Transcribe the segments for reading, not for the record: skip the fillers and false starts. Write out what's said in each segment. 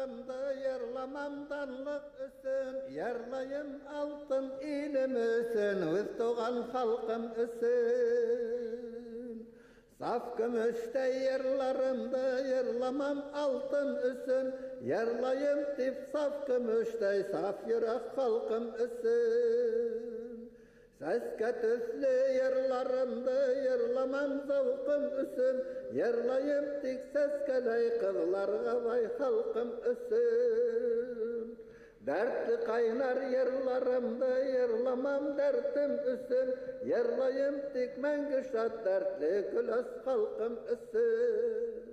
yıllarımda yerlamam danlık üsün, yerlayım altın ilim üsün, öz doğan halkım üsün. Saf gümüşte yerlarımda yerlamam altın üsün, yerlayım dip saf gümüşte saf yürek halkım üsün. Seske tüslü yerlarımda yerlamam zavkım üsün, yerlayım dik seskeley kızlarga vay halkım üsün. Dertli kaynar yerlarımda yerlamam dertim üsün, yerlayım dik mengüşat dertli güles halkım üsün.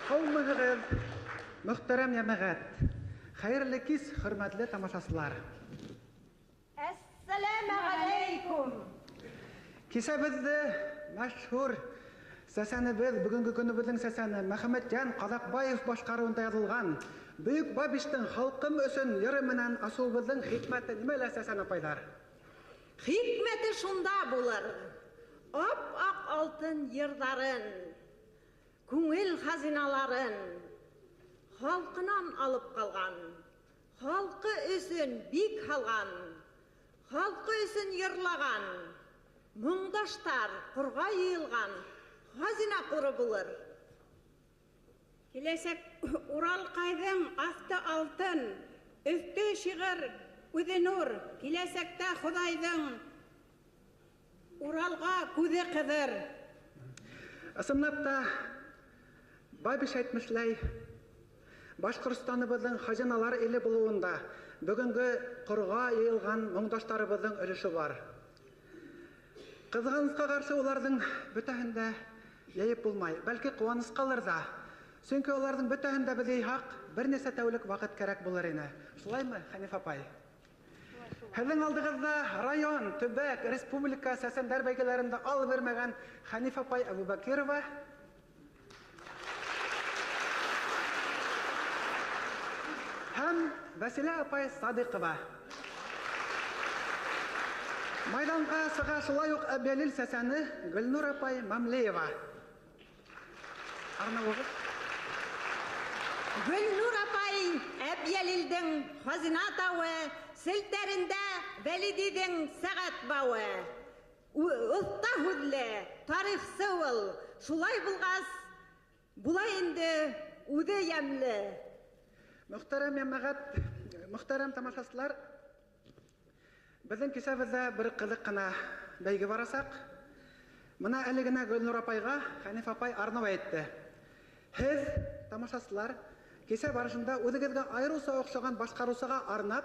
Kavmığız, muhterem yemağat, hayırlı kis, hürmetli tamaşasılar. Esselamu aleykum. Kise bizde meşhur sesenimiz, bugünkü günümüzün seseni Mehmetcan Qazaqbayev başkaruunda yazılgan Büyük Babiş'tin halkım üçün yürümünen asubızın hikmeti nimeyle seseni paylar? Hikmeti şunda bular. Ap-ak altın yırların, күңел hazinaların halkынан alıp kalgan, halkı üçün bik halgan, halkı üçün yırlagan, мұңдаштар құрға йыйылған hazina құры бұлыр. Келесек Урал қайдың асты алтын, үсті шығыр көзі нұр. Келесекте Құдайдың Уралға көзі қыдыр. Ысынлапта Бабиш әйтмешләй, Башқұртстаныбыздың хазиналар елі болуында бүгінгі құрға йыйылған мұңдаштарыбыздың өліші бар. Қызғанысқа қарсы олардың бүтәһендә яйып булмай, бәлки куанысқалар да. Чөнки олардың бүтәһендә бізге хақ бер нәсә тәүлек вакыт кирәк булыр ине. Шулаймы, Хәниф апай? Һезнең алдыгызда район, төбәк, республика сәсәндәр бәйгеләрендә ал бермәгән Хәниф апай Абубакирова һәм Вәсилә апай Садыйкова. Майданға сыға шулай ук Әбьялил сәсәне Гөлнур апай Мамлеева. Арнауығыз? Гүлнур апай Әбьялилдің хазина тауы, селтәрендә Вәлидидің сәғат бауы. Ұлтта хүдлі, тарихсы ул. Шулай булғас, булай инде үҙе йәмле. Мөхтәрәм йәмәғәт, мөхтәрәм тамашасылар, безнең кисәбездә бер кызык кына бәйге барасак. Мына әле генә Гөлнур апайга Хәниф апай арнау әйтте. Һез, тамашасылар, кисә барышында үзегезгә айрылса охшаган башкарусыга арнап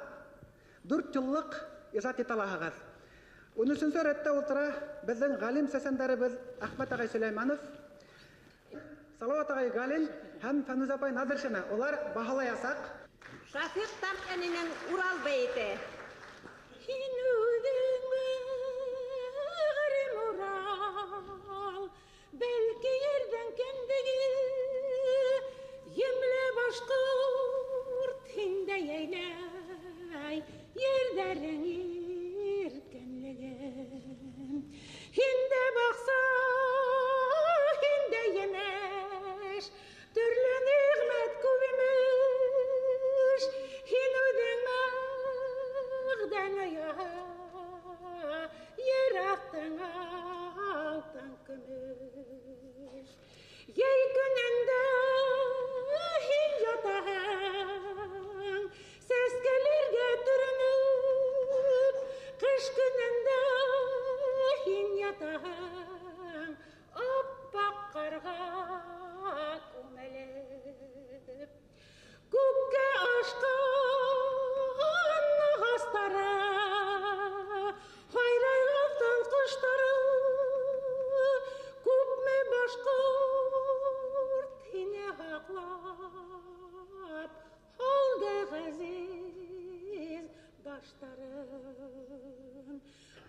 4 еллык иҗат итә аласыз. 13-нче рәттә утыра безнең галим сәсәндәребез Әхмәт агай Сөләйманов, Салават агай Галин һәм Фәнүз апай Надыршина. Олар баһалаясак. Шафиқ Тәмәнинең Урал бәйете. Һин үҙең мәғрим Урал, бәлки ердән кендеге, емле башҡорт һиндә йәйләй, ерҙәрең иркенлеген. Һиндә баҡса, һиндә емеш, төрлө ниғмәт күп имеш. Һин үҙең Ерақтың алтын көмеш. Ей көнендә һин ятаһың, сәскәләргә төрөнөп, қыш көнендә һин ятаһың, аппақ ҡарға күмелеп. Күккә ашҡан ағастары, һайрайған ҡоштары, күпме башҡорт һине һаҡлап алды ғәзиз баштарын.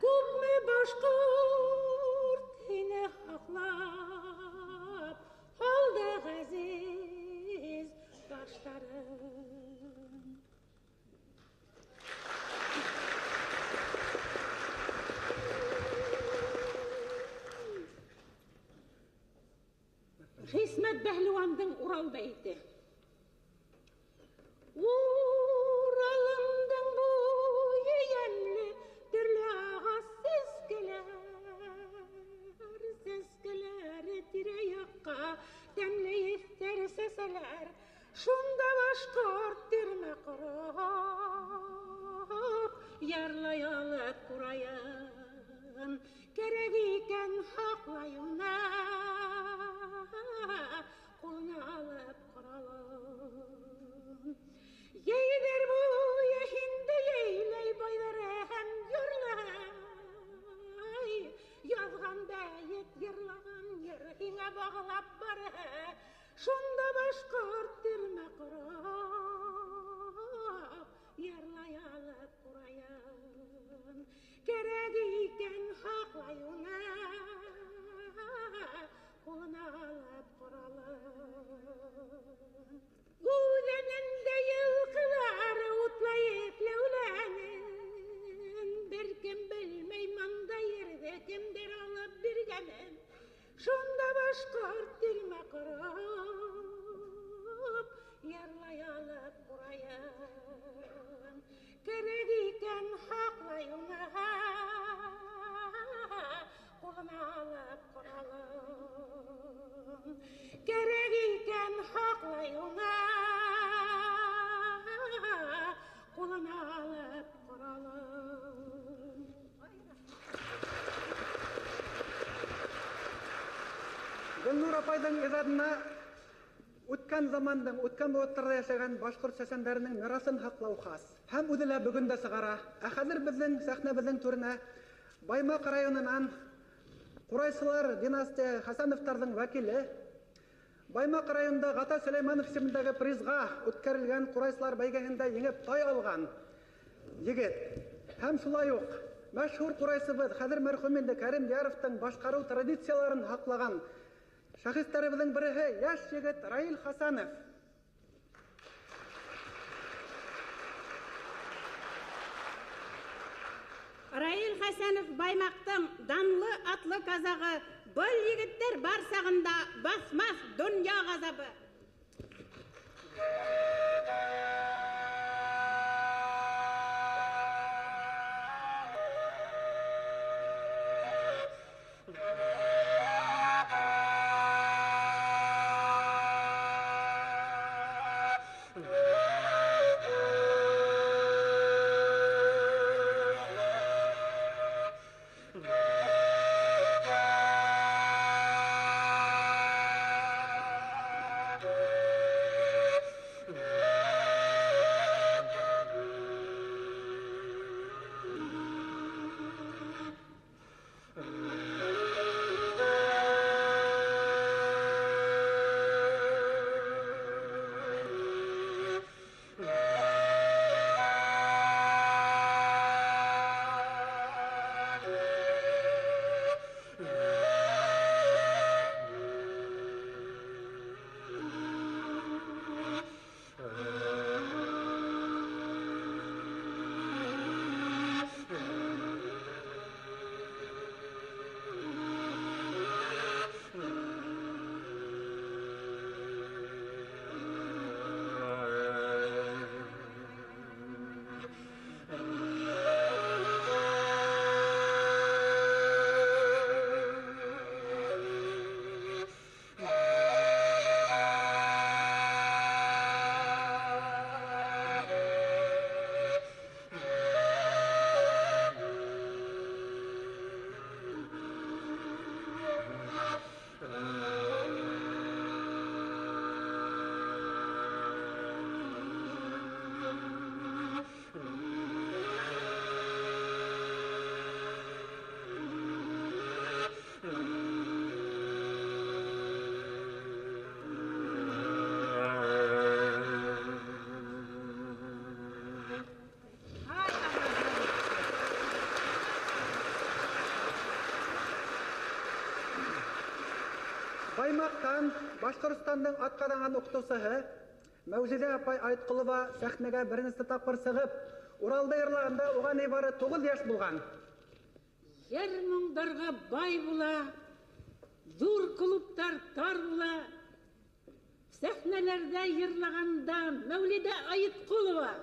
Күпме башҡорт һине һаҡлап алды ғәзиз баштарын. Бәһлуандың Урал бәйте. Уралымдың буйы йәнле, түрлі ағас сәскеләре тирә-якка тәмле еҫтәр сәсәләр. Шунда башҡорт тирмә ҡороп, ярлай алып ҡурайын, кәрәк икән һаҡлай уны, ҡулына алып ҡоралын. Йәйҙәр буйы һинде йәйләй байҙары һәм йырлай, яҙған бәйет, йырлаған йыр һиңә бағлап бары. Шунда башҡорт тирмә ҡороп, ярлай алып ҡурайын, кәрәк икән һаҡлай уны, ҡулына алып ҡоралын. Үҙәнендә йылҡылары утлайып ләүләнен, бер кем белмәй мында ерҙе кемдер алып биргәнен. Шунда башҡорт тирмә ҡороп, ярлай алып ҡурайын, кәрәк икән һаҡлай уны, ҡулына алып ҡоралын. Кәрәк икән һаҡлай уны, ҡулына алып ҡоралын. Гөлнур апайҙың ижадына үткән замандың, үткән ваҡыттарҙа йәшәгән башҡорт сәсәндәренең мирасын һаҡлау хас. Һәм үҙе лә бөгөн дә сығара. Ә хәҙер беҙҙең сәхнәбеҙҙең түренә Баймаҡ районынан ҡурайсылар династия Хасановтарҙың вәкиле, Баймаҡ районында Ғата Сөләйманов исемендәге призға үткәрелгән ҡурайсылар бәйгеһендә еңеп тай алған егет. Һәм шулай уҡ мәшһүр ҡурайсыбыҙ, хәҙер мәрхүм инде Кәрим Дияровтың башҡарыу традицияларын һаҡлаған шәхестәребеҙҙең береһе йәш егет Раил Хасанов. Раил Хәсәнов Баймаҡтың данлы атлы казағы, был егеттәр бар сағында басмаҫ донъя ғазабы. Баймаҡтан Башҡортостандың атҡаҙанған уҡытыусыһы Мәүжиҙә апай Айтҡолова сәхнәгә беренсе тапҡыр сығып, Уралда йырлағанда уға ни бары 9 йәш булған. Йыр моңдарға бай була, ҙур клубтар тар була, сәхнәләрдә йырлағанда Мәүлидә Айытқұлова.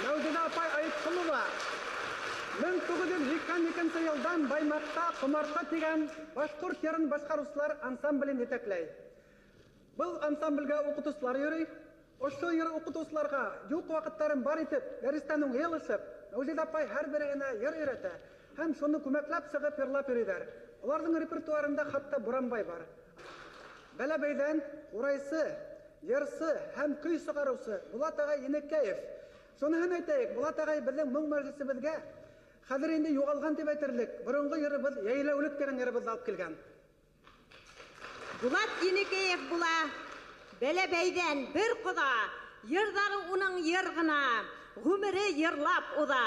Мәүлидә апай Айытқұлова 1992 елдан Баймақта құмартқа тиген башқұрт ерін башқарушылар ансамблін етеклей. Бұл ансамбльге оқытушылар йөрий. Ошо йөр оқытушыларға юк вакыттарын бар итеп, дәрестаның елышып, Мәүлидә апай һәр берегенә йыр өйрәтә һәм шуны күмәкләп сыгып йырлап йөриләр. Аларның репертуарында хатта Буранбай бар. Бәләбәйдән урайсы, йырсы һәм көй сыгарусы Булат ага Енекеев Соныһын әйтәйек, Булат ағай безнең моң мәҗлесебезгә хәзер инде югалган дип әйтерлек. Борынгы йырыбыз Яйләүлек дигән йырыбызды алып килгән. Булат Енекеев була, Бәләбәйдән бер кода, йырдары уның йыр гына, гомере йырлап уда.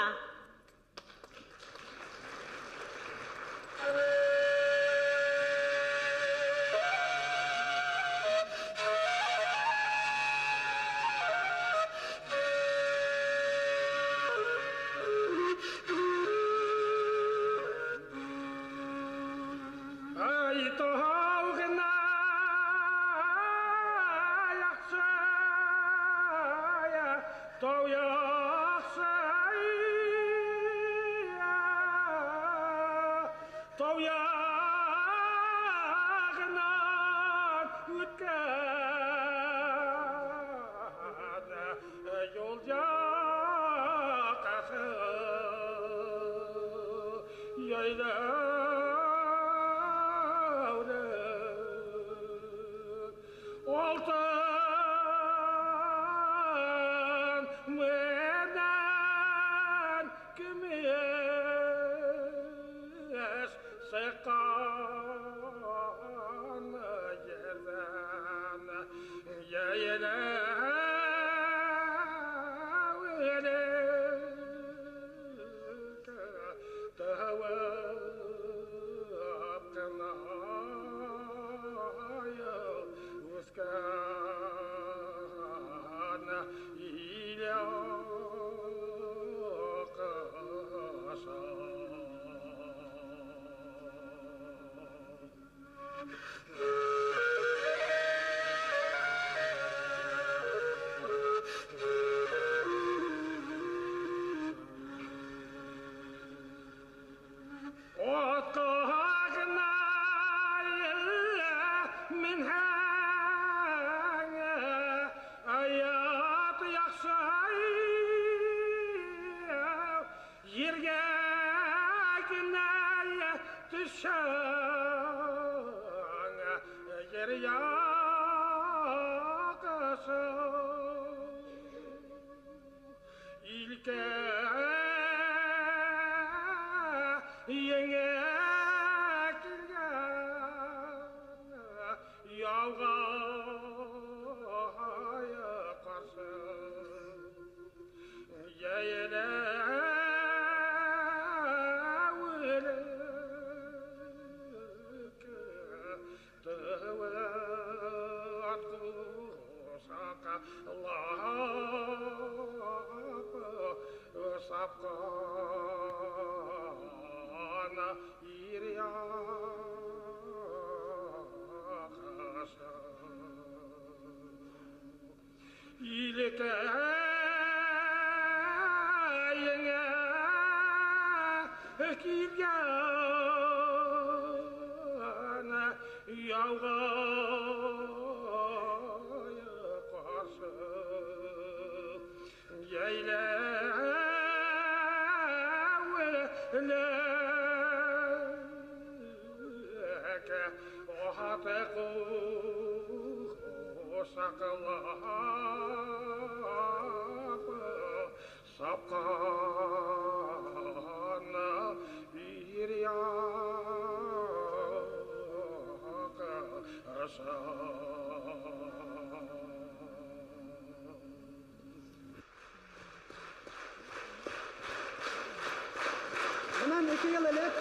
Bundan 2 yıl elek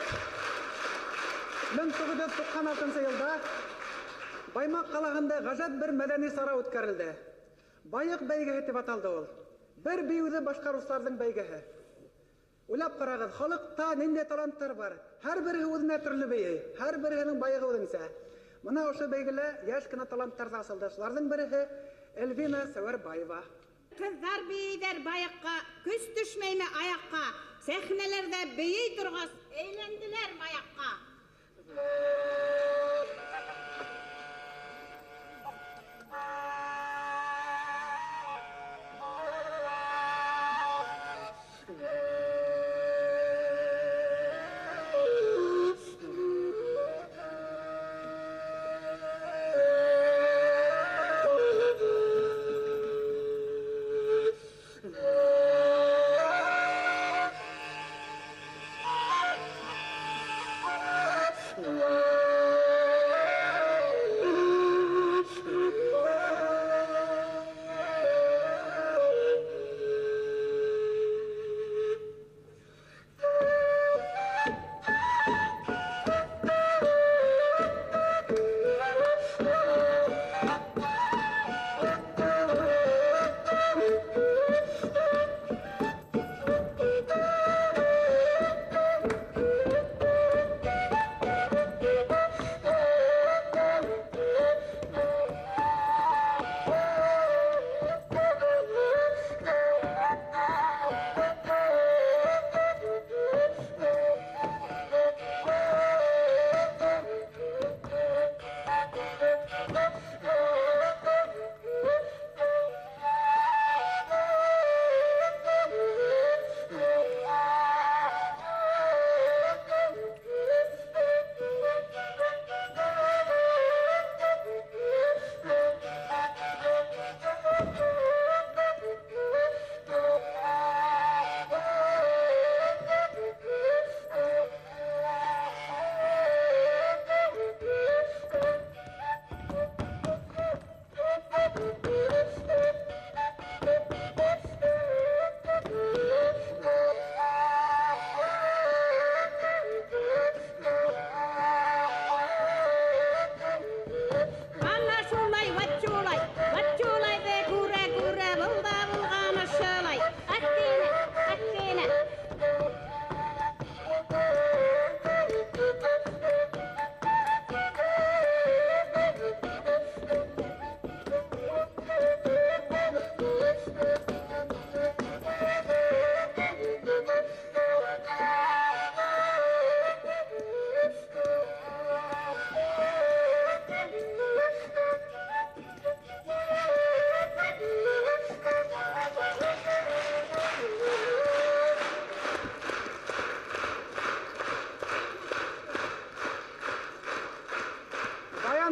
1996 yılda Баймак калагында гажап бер мәдәни сара үткәрелде. Байык бәйгеһе дип аталды ул. Бер биюде башкаручыларның бәйгеһе. Уйлап карагыз, халыкта нинди таланттар бар. Һәр бере үзенә төрле бәйге, һәр беренең байыгы үзенчә. Моны ошо бәйгеле яшь кына таланттар асылды. Шуларның бере Эльвина Сәвәрбаева. Кызлар бейдер байыкка, күз төшмәйме аякка, сәхнәләрдә бейей торгас, әйләнделәр маякка.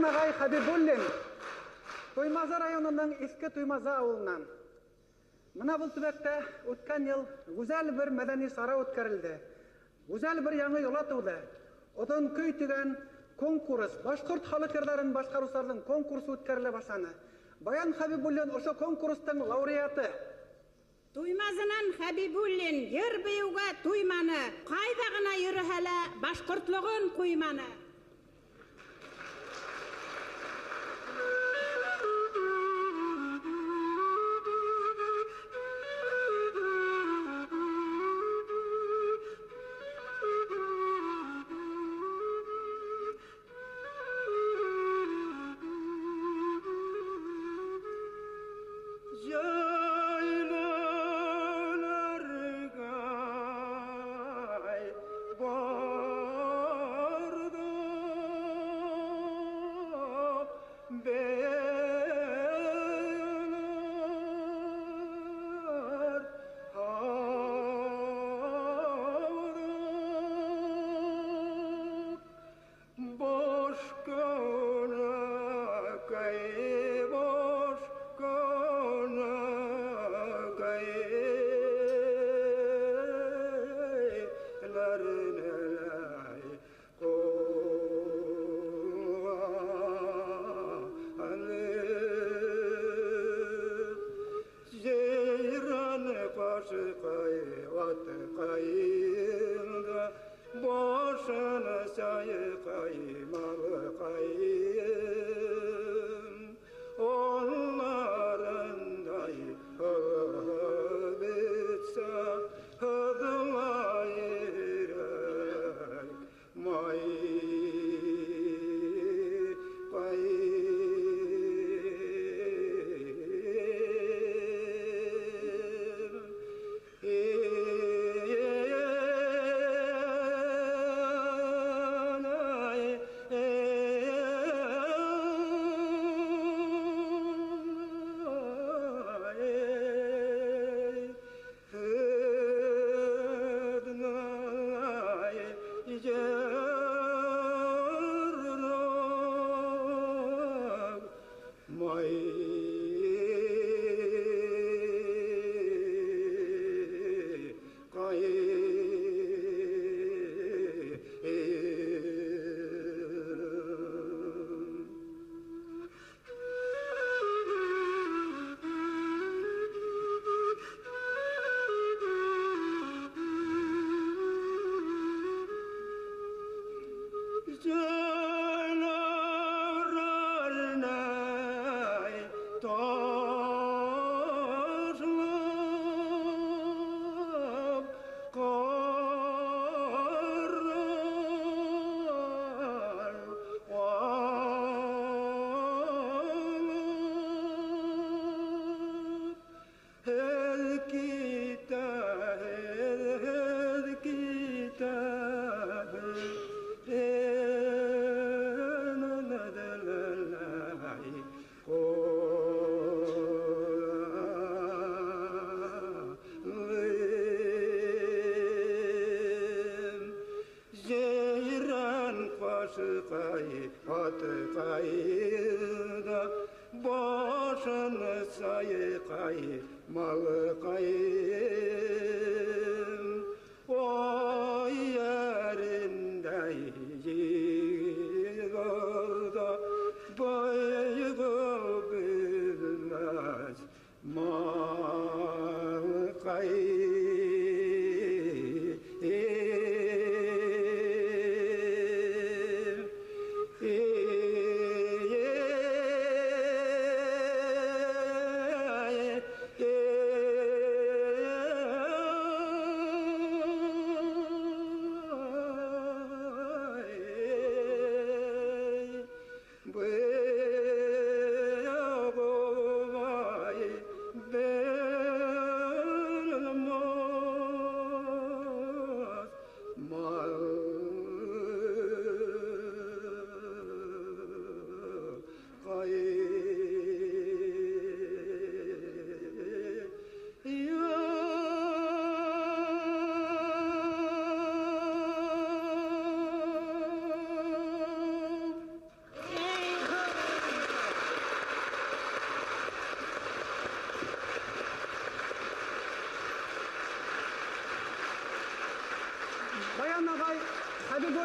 ағай Хабибуллин, Туймазы районының Иске Туймазы ауылынан. Мына бұл төбәктә үткән ел гүзәл бер мәдәни сара үткәрелде. Гүзәл бер яңа йола туды. Одан көй тигән конкурс, башкорт халык йырларын башкаручыларның конкурсы үткәрелә башланы. Баян Хабибуллин ошо конкурстың лауреаты. Туймазынан Хабибуллин йыр быюга туйманы, кайда гына йөрһә лә башкортлыгын куйманы.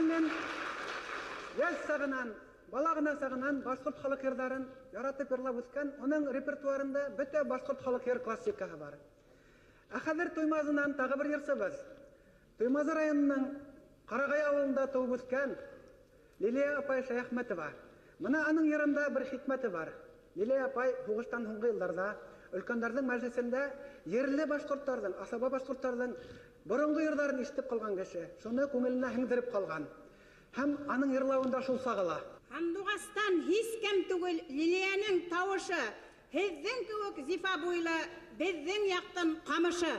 Шундан мен яз сағынан, балағынан сағынан башқұрт халық йырдарын яратып йырлап үскән, оның репертуарында бөтә башқұрт халық йыр классикаһы бар. Ә хәзер Туймазынан тағы бір йырсыбыз. Туймазы районының Қарағай авылында туып үскән Лилия апай Шаяхметова. Мына аның йырында бір хикмәте бар. Лилия апай һугыштан һуңгы елларда өлкәннәрнең мәҗлесендә ерле башкортларның, асаба башкортларның борынгы йырларын ишетеп калган кеше, шуны күңеленә һеңдереп калган. Һәм аның йырлавында шул сагыла. Һандугастан һич кем түгел Лилияның тавышы, һеҙҙең кеүек зифа буйлы беҙҙең яҡтың ҡамышы.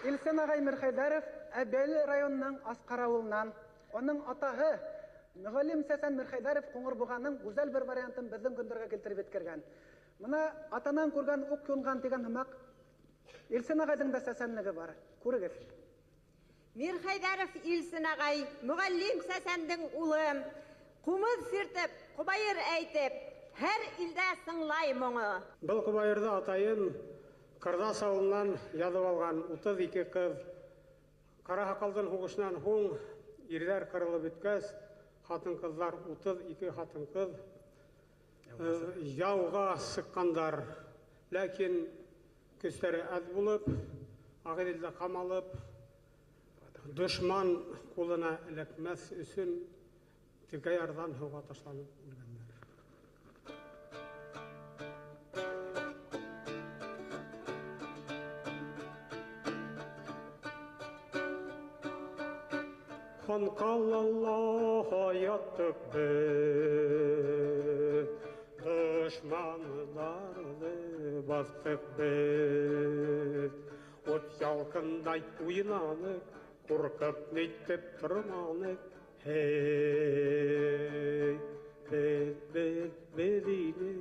Илсен ағай Мирхайдаров Әбәлі районының Асқар ауылынан. Оның атаһы Мөғаллим Сәсән Мирхайдаров Қоңырбұғаның гүзәл бір вариантын біздің күндерге келтіріп еткерген. Мына атанан көрген ук юнған деген хымақ Илсен ағайдың да сәсәнлігі бар. Көрігіз. Мирхайдаров Илсен ағай Мөғаллим Сәсәндің улы Құмыз сертіп, құбайыр әйтіп, әр илдә сыңлай мұңы. Бұл құбайырды атайын Қырдас ауылынан ядып алған 32 қыз. Қара хақалдың хуғышынан хуң, ердер қырылы біткәс, хатын қызлар 32 хатын қыз. Яуға сыққандар, ләкин күстері әз болып, ағиділді қамалып, дұшман қолына ілікмәс үшін тікайардан хуға ташланып өлгендер. Ханқалалла яттық біз, дұшмандарды бастық біз. От ялқындай уйнанық, қорқып нейтіп тұрманық. Hey, bedine,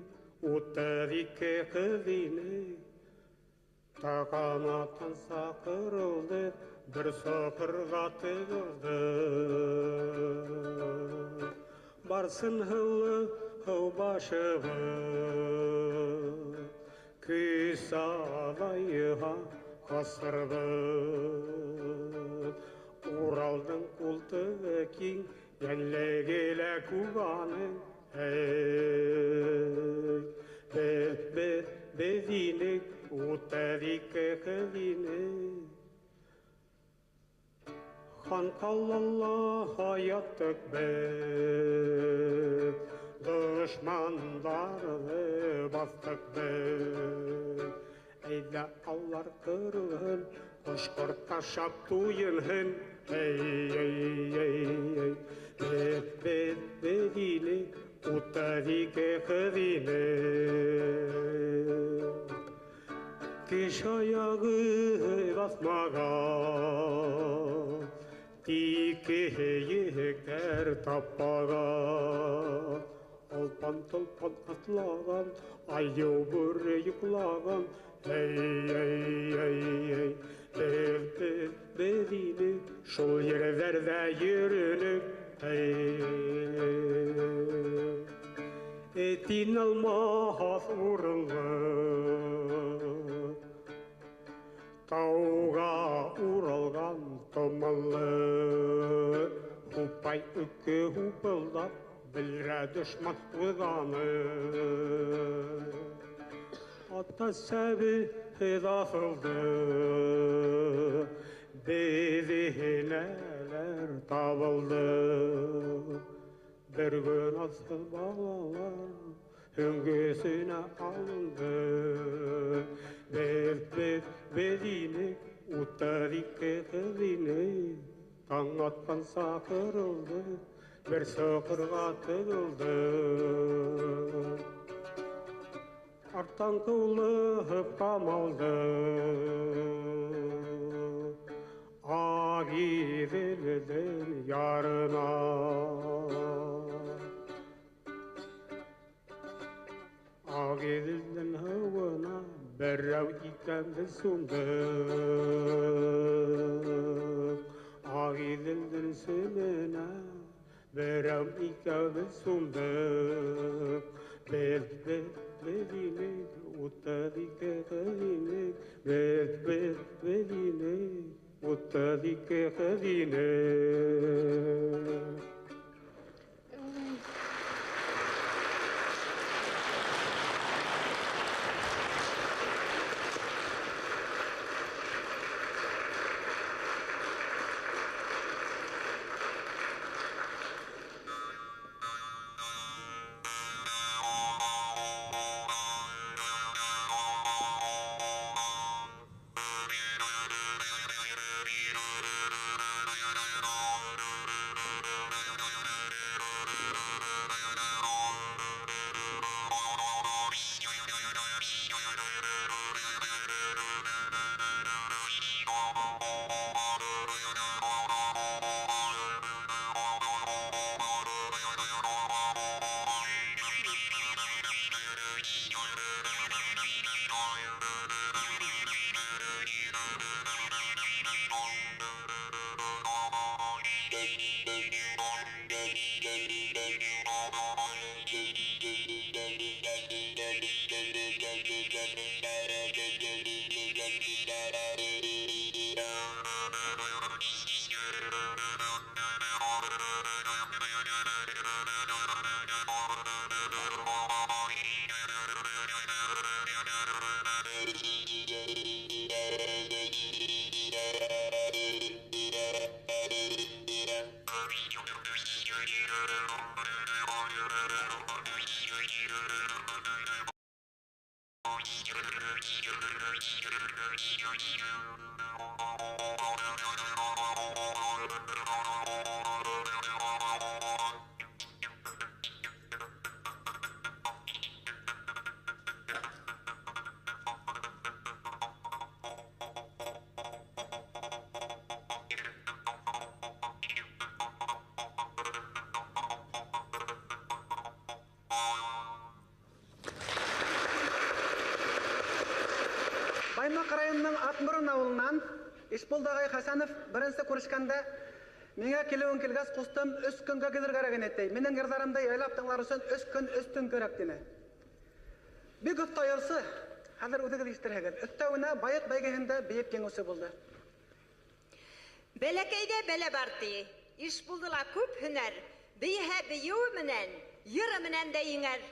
utadike kızine, takanattan sakırıldı, bir sakırga tığıldı. Barsın hılı, hıv başıvı, küsadayıha kasırdı. Уралдың құлтығы кең, әлі-келі күғаның, бәдінік, ұттадикі қылынық. Хан қалалла хаяттық біз, дұшмандарды бастық біз. Әйді аллар қырылын, Қошқыртқа шап туйынын, бедіне, ұттадике қыдіне. Кеш аяғы басмаға, тике ектер таппаға. Алпан-тұлпан атлаған, айдеу бүрі юқлаған, Bedine, şol yerlerde yürünük, etin almaz uğrunlu, tauğa uralgan tomalı, hupay ükkü hupıldap, bilre düşman uyganı. Ata səbi hidafıldı, bezinələr tabıldı. Bir gün asıl bağlar, hüngüsünə alındı. Bezinik, uttadike kızini, taң atқан sakırıldı, bir soqırğa tığıldı. Artan kılıp kamaldı, Agidil'den yarına. Agidil'den havana berrav ikimiz sunduk. Agidil'den sınına berrav ikimiz sunduk. Bedine, uttadike kızine, bedine, uttadike kızine. Thank you. Баймак районының Атмұрын ауылынан Ишполдағай Хасанов бірінші көрішкенде меңе келуін келгәс құстым үш күнге келер кереген еттей. Менің ердарымда елап тыңлар үшін үш күн үстін көректіне. Бик ұттайырсы, хәзір үдігіз істірегіз. Үттәуіне байық бәйгесінде бейіп кеңісі болды. Бәләкәйдә бәлә барты. Ишполдыла күп һөнәр. Бейһә бейеу менән, йыры менән дә еңәр.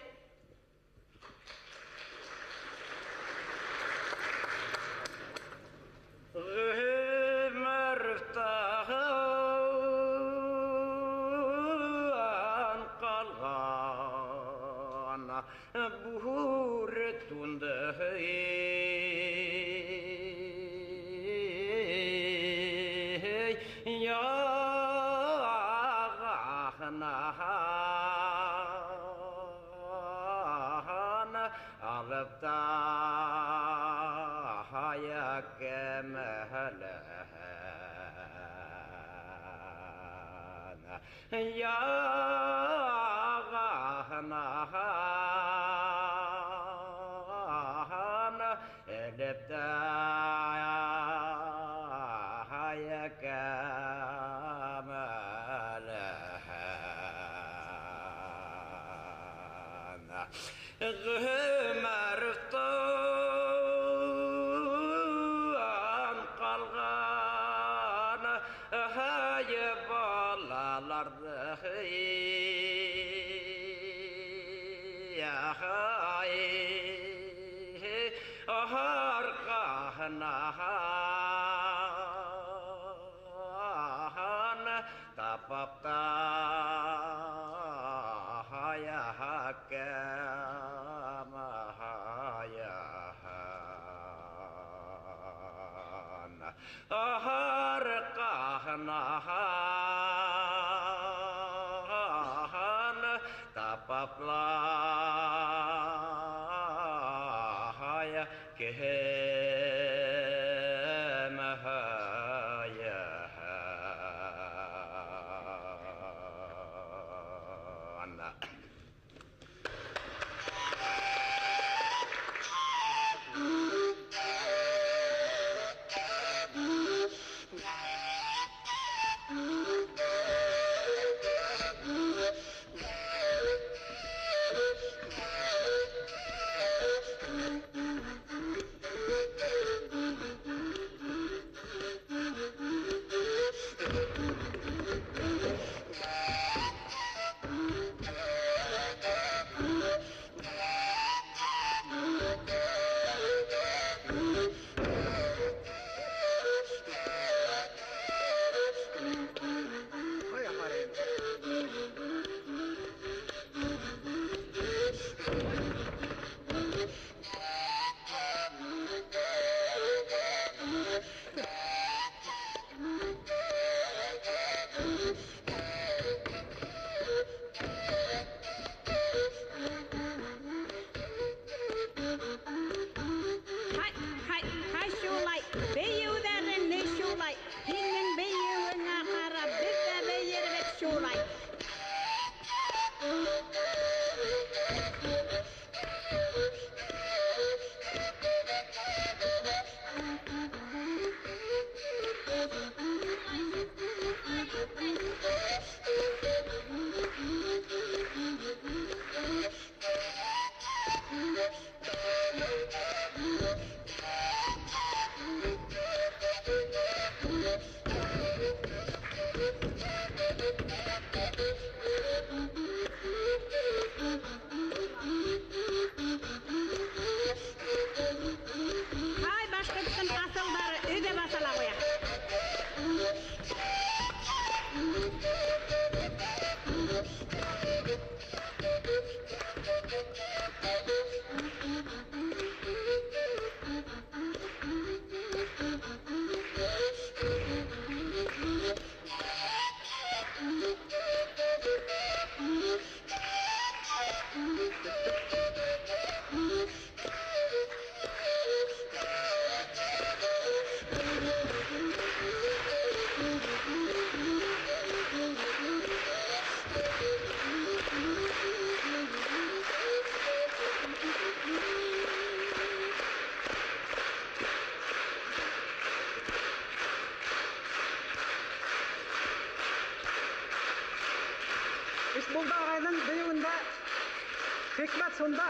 Хикмәт шунда.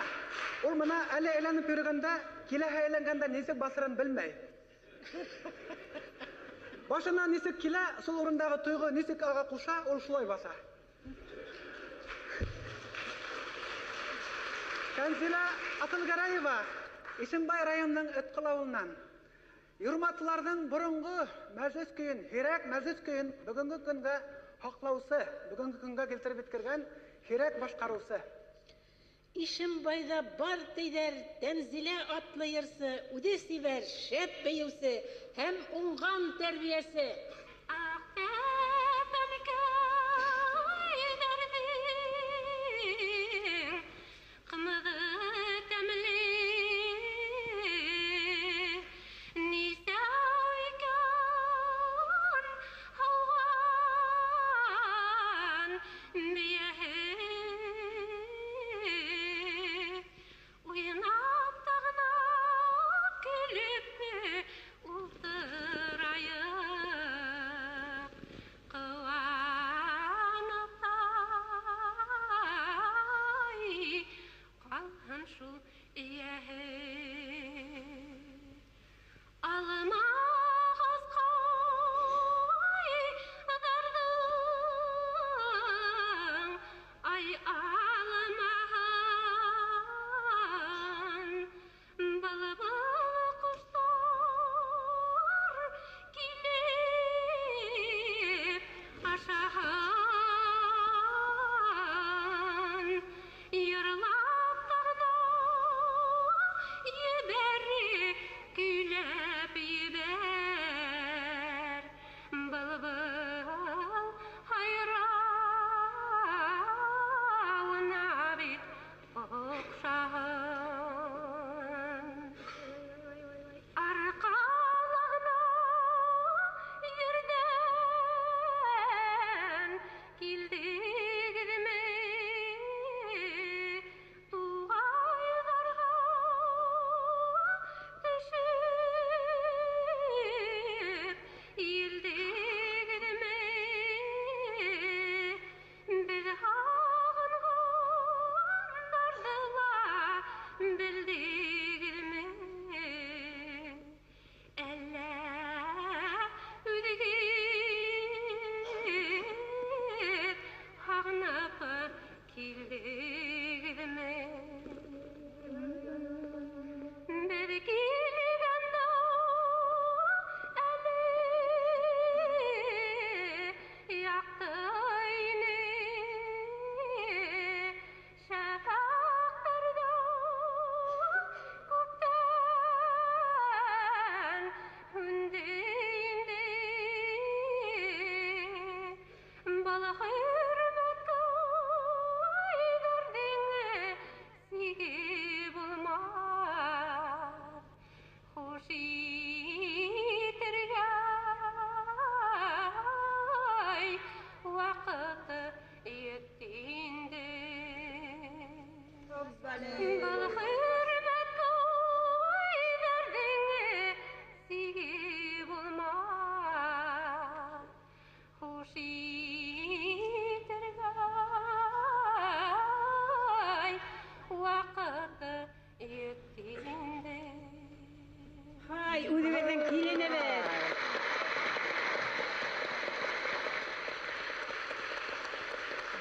Ул моны әле әйләнеп йөргәндә, киләһе әйләнгәндә нисек басырын белмәй. Башына нисек килә, шул урындагы тойгы нисек ага куша, ул шулай баса. Кәнзилә Атылгараева, Ишембай районының Ыткыл авылынан. Юрматларның борынгы мәҗлес көен, Хирәк мәҗлес көен бүгенге көнгә хаклаусы, бүгенге көнгә килтереп иткергән Хирәк башкарусы. Ишембайда бар тейдер Тәнзилә атлы йырсы, үзе сибәр, шәп бейеүсе һәм уңган тәрбиясе.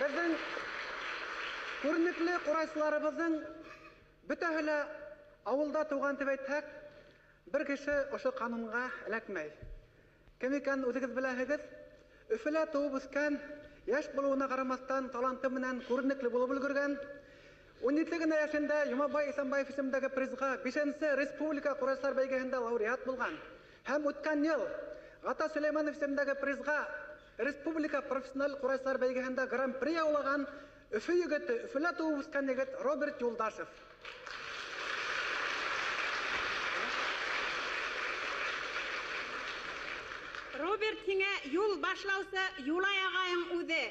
Безнең күренекле курайсыларыбызның бөтәһе лә авылда туган дип әйтсәк, бер кеше ошо канунга эләкмәй. Кем икән үзегез беләһегез? Өфөлә туып үскән, яшь булуына карамастан таланты менән күренекле булып өлгергән, 17 генә яшендә Юмабай Исәнбаев исемендәге призга 5-нче республика курайсылар бәйгеһендә лауреат булган. Һәм үткән ел Гата Сөләйманов исемендәге призга республика профессиональ курайсылар бәйгеһендә гран-при яулаган Өфө егете, Өфөлә туып үскән егет Роберт Юлдашев. Роберт сиңә юл башлаусы Юлай агайың үзе.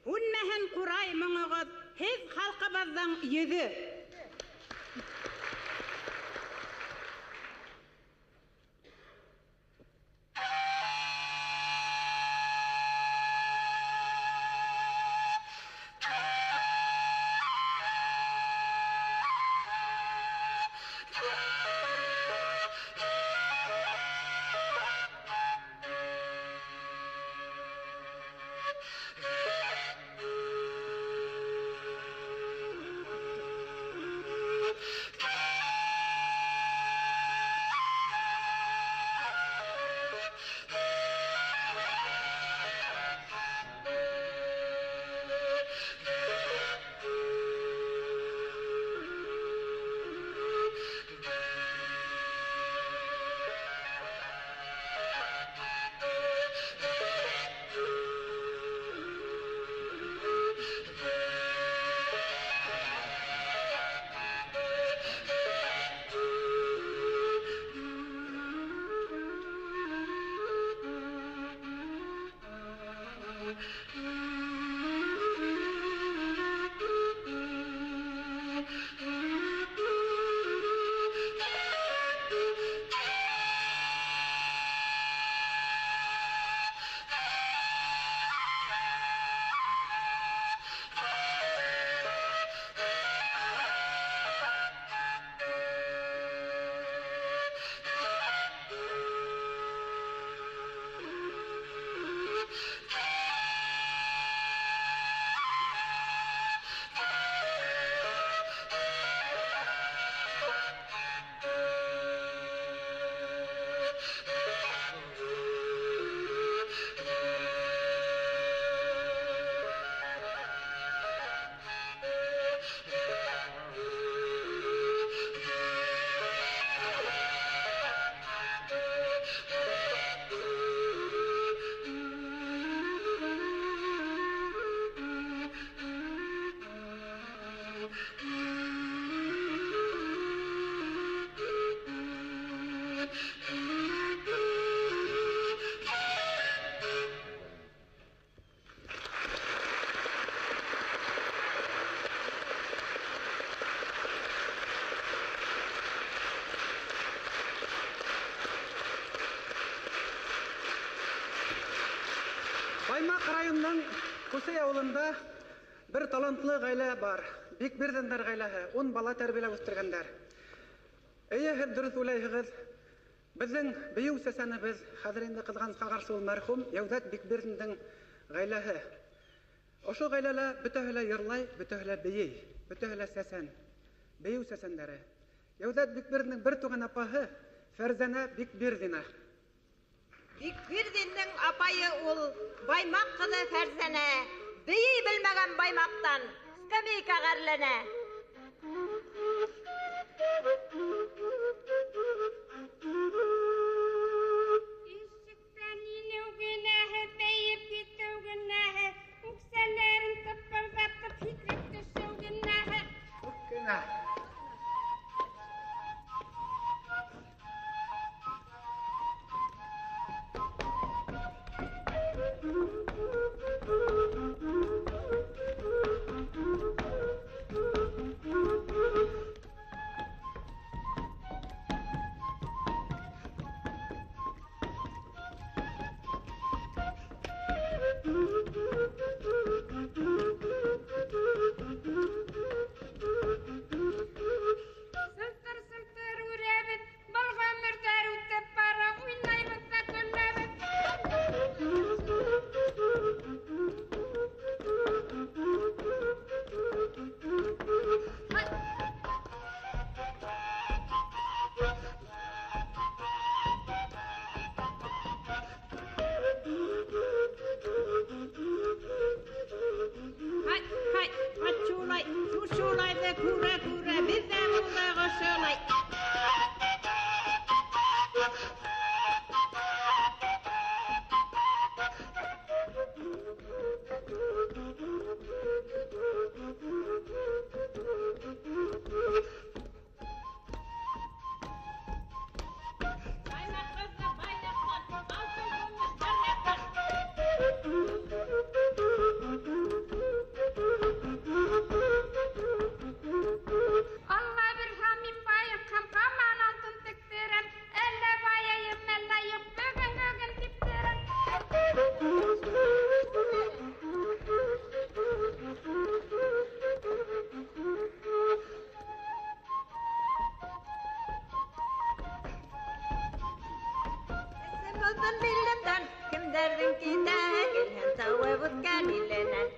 Һүнмәһен курай моңыгыз, һез халкыбызның йөзе. Баймак районының Күсей ауылында бір талантлы ғайлә бар. Бикбирдендер ғайләһе, 10 бала тәрбиеләп үстергәндәр. Әйе, дөрес уйлайһығыҙ. Безнең бейеү сәсәнебез, хәҙер инде ҡыҙғанысҡа ҡаршы ул мәрхүм Яуҙат Бикбирдендең ғайләһе. Ошо ғайләлә бөтәһе лә йырлай, бөтәһе лә бейей, бөтәһе лә сәсән. Бейеү сәсәндәре. Яуҙат Бикбирдендең бер туған апаһы Фәрзәнә Бикбирдина. Бикбирдинең апайы ул Баймак ҡыҙы Фәрзәнә. Бейей белмәгән Баймаҡтан скамейкаға әрләнә. Ишектән инеү генәһе, бейеп китеү генәһе, үксәләрен тыпырҙатып һикереп төшөү генәһе. Сылтыр-сылтыр үрәбеҙ, был ғүмерҙәр үтеп бара, уйнайбыҙ ҙа көләбеҙ. Шулай күрә, беҙҙә булдығы шулай. Алла бер хамим байым, ҡамҡаман алтын тектерәм, әллә байайым, әллә юҡ, бөгөн типтерәм. Сымылдың билендән, кемдәрҙең китәһе килһен тауып үткән иленән.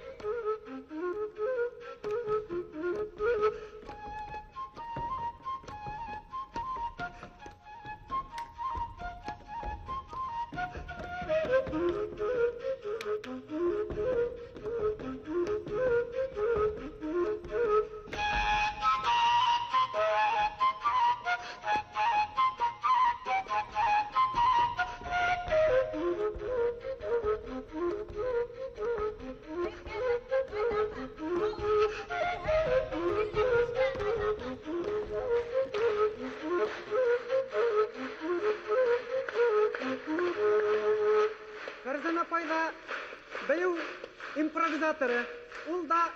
организаторы, ул да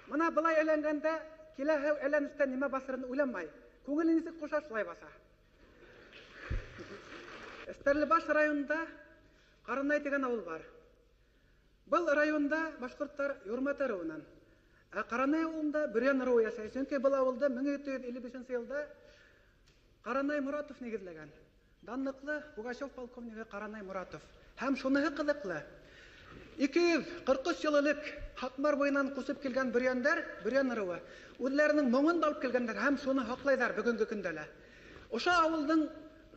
мына былай әйләнгәндә, киләһе әйләнештә нимә басырын уйламай, күңелен нисек куша шулай баса. Стәрлебаш районында Каранай дигән авыл бар. Был районда башкортлар Юрмат районынан. Каранай авылында Бөрьән районы яшәй. Чөнки был авылда 1755 елда Каранай Моратов нигезләгән. Данлыклы Пугачев полковнигі Каранай Моратов. Һәм шуныһы кызыклы. 243 ел элек Хакмар буеннан кусып килгән Бөрьәндәр, Бөрьән районы, үзләренең моңын да алып килгәннәр һәм шуны хаклайдар бүгенге көндә лә. Оша авылның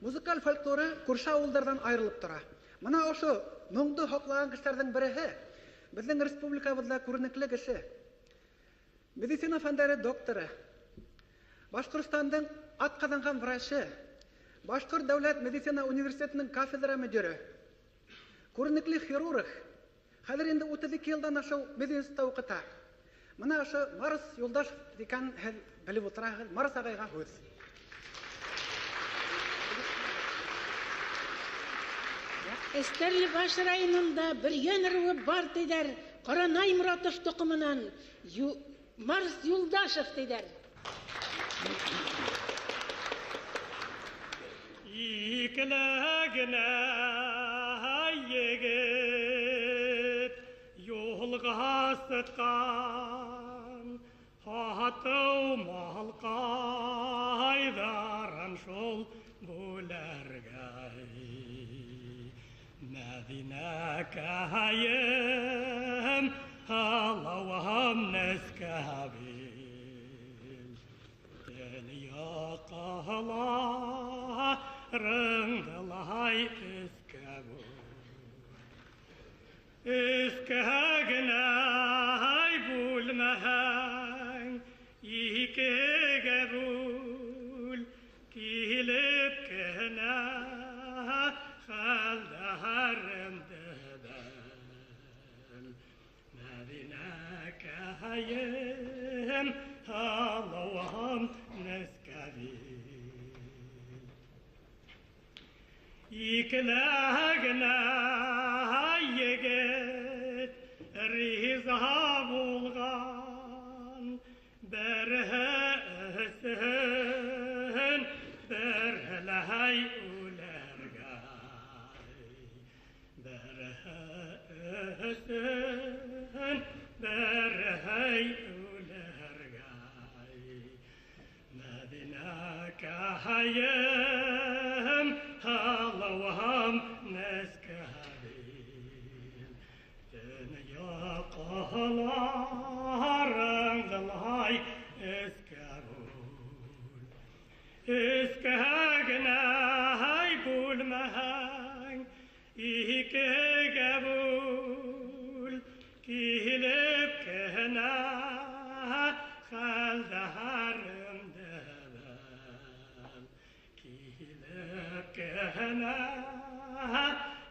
музыкаль фольклоры күрше авыллардан аерылып тора. Мына ошо моңды хаклаган кешеләрнең береһе безнең республикабызда күренекле кеше. Медицина фәннәре докторы, Башкортстанның атказанган врачы, Башкорт дәүләт медицина университетының кафедра мөдире, күренекле хирург, хәзер инде 32 елдан ашу медицинада укыта. Мына ошо Марс Юлдашев дигән белеп утырагыз, Марс агайга хөз. Стәрлебаш районында Бөрьән районы бар диләр. Каранай Моратов тукымынан Марс Юлдашев диләр. Икеләгенә егет юлга сыккан, хатыу малка айдаран шул бүләргә. Мәдинә кәйем Аллаһым нескәбил Дөнья каларыңдылай Үскәгенә бүлмәһәң Икегә бүл Килеп кенә Кәйем Аллаһым нескәбил Икеләгенә егет риза булган берһесен берләй үләргә берһесен berhey ulergay Medina kayem Allah'ım neskabil Dünya qalarındalay iskagna hay bulmahang ikege bul Kilip kena khaldaharım devam Kilip kena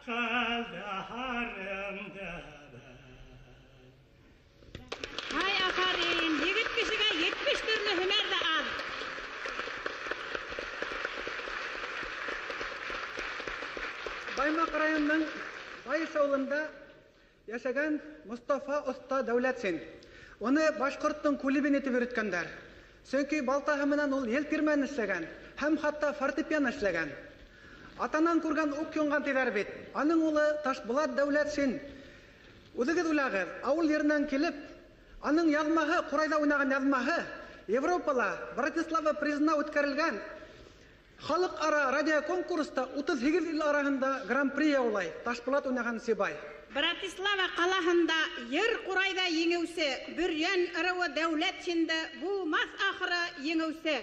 khaldaharım devam Hay aferin, yigit kişiga 70 türlü hüner de az. Baymak rayonunun Bayış avılında yaşagan Mustafa Usta Dәүләтсен. Оны Башкорттың кулибин итеп йөрткәннәр. Чөнки балтаһы менән ул ел тирмән эшләгән, һәм хатта фортепиано эшләгән. Атанан күргән ук янган диләр бит. Аның улы Ташбулат Дәүләтсен. Үзегез уйлагыз, авыл ереннән килеп, аның язмаһы, Курайда уйнаган язмаһы Европала, Братислава призына үткәрелгән. Халыкара радио конкурста 38 ил арасында гран-при яулай. Ташбулат уйнаган Сибай. Братислава қалаһында ер Курайда еңеүсе, Бөрьән районы Дәүләтсендә булмас ахыры еңеүсе.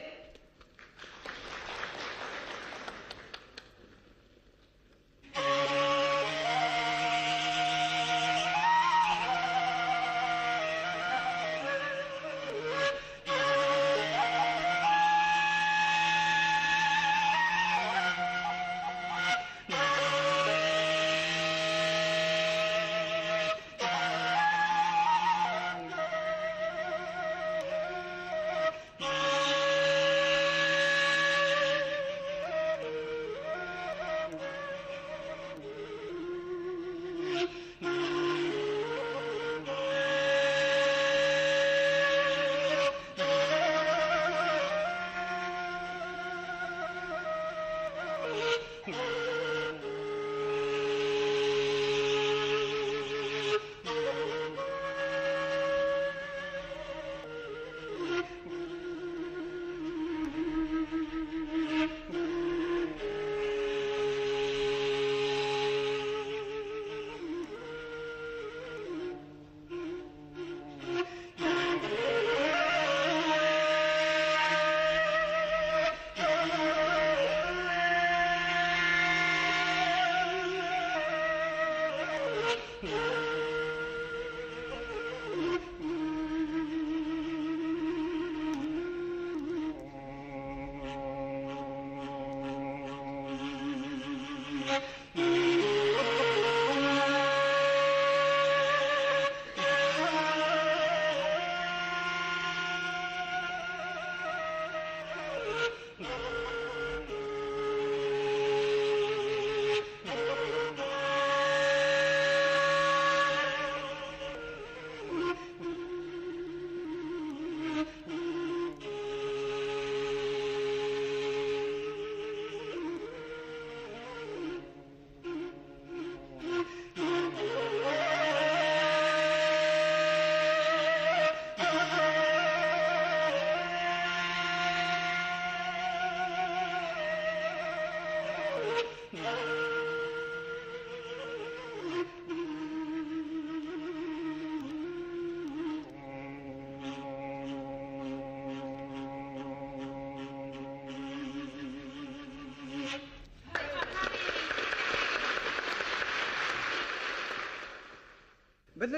Біздің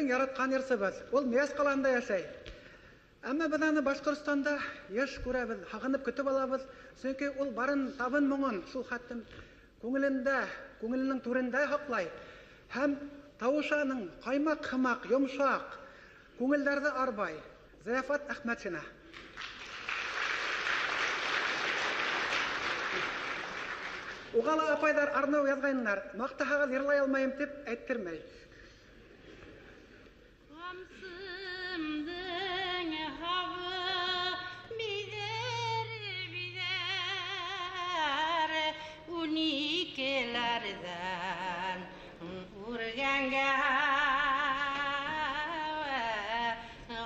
яратқан ерсібіз, ол Мияс қаласында яшай. Әмма біз аны Башқұртстанда еш көрәбіз, хағынып күтіп алабыз. Сөйке ол барын табын мұңын, шул хаттым көңілінің түрінде хақлай. Һәм тауышаның қаймақ-қымақ, йомшақ, көңілдерді арбай. Заяфат Ахметшина. Уғала апайдар арнау язғайынлар, мақтағағыз ерлай алмайым деп әйттермей. Unikelerden urganga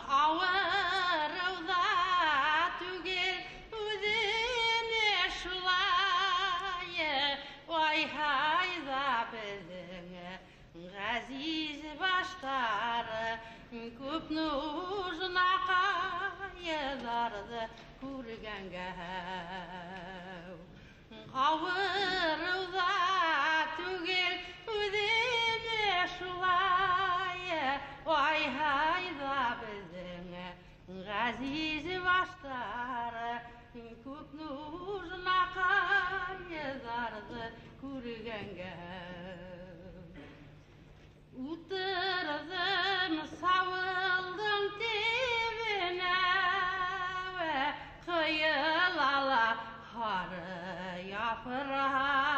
ağır avda tügel üzüne şulayı vay hayda bizim gaziz başlar köp nujuna kayılardı urganga Ağırıza tügel üzüne şulayı Vay hayda bizim gaziz başlar Köp nujuna kayılardı kurganga Utırdım savıldım tebine Ve kıyılala harı yaprak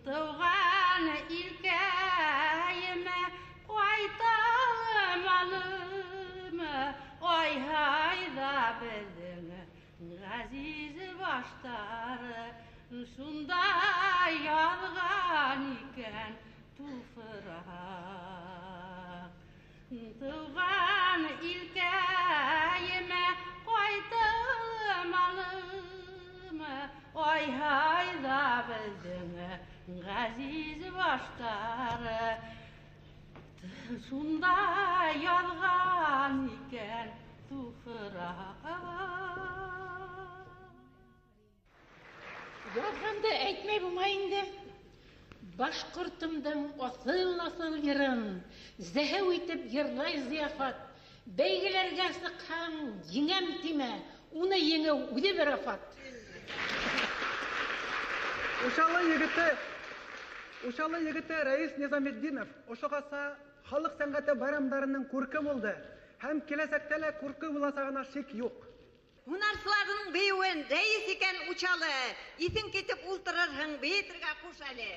Tuğan ilkeyime Koytalım alımı Oy hayda bizim gaziz başlar Şunda yalgan iken tufrak Tuğan ilkeyime Koytalım alımı Oy hayda bizim gaziz başlar Şunda yalgan iken tufrak Yazganda әйтмәй булмайынды. Башкортымдың асыл йырын зәһәү итеп йырлай зияфат. Бәйгеләргә сыккан еңәм тимә, уны еңәү үзе бер афат. Ушалы егете Рәис Низаметдинов ошоғаса халық сәнгате байрамдарының күрке булды. Һәм киләсәктә лә күрке буласагына шик юк. Һунарчыларның бейуен рәис икән учалы, исең кетеп ултырырһың бейтергә куш әле.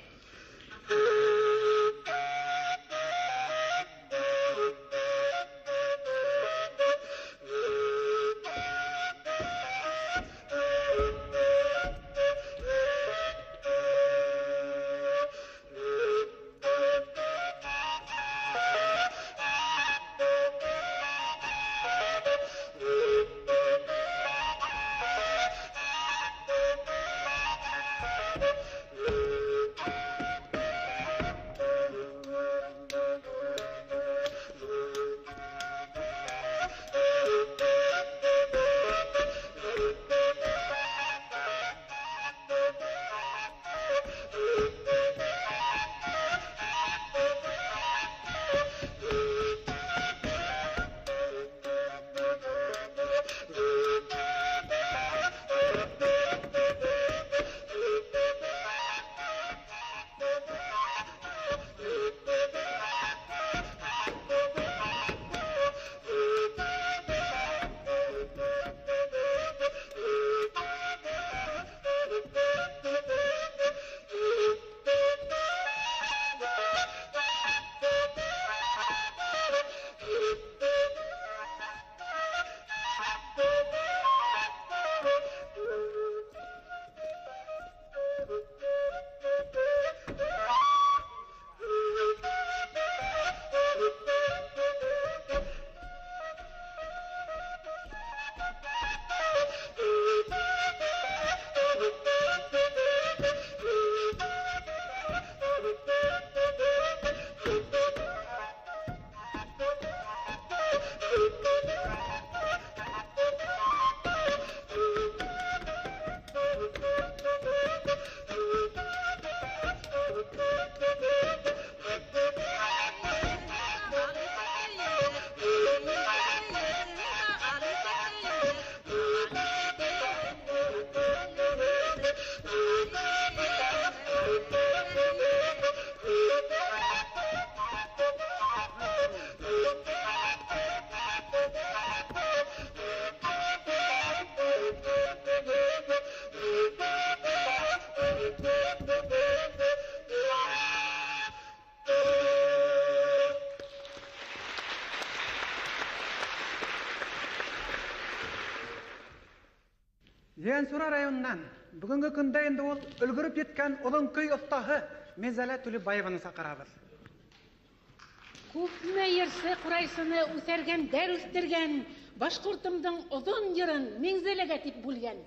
Зиянсура районынан бүгінгі күнде енді ол үлгіріп жеткен ұлын көй ұстағы Мезәлә Төлебаеваны сақырабыз. Күпме ерсе құрайсыны үсәргән, дәр үстергән, башқұртымдың ұзын йырын Меңзәләгә тип бүлгән.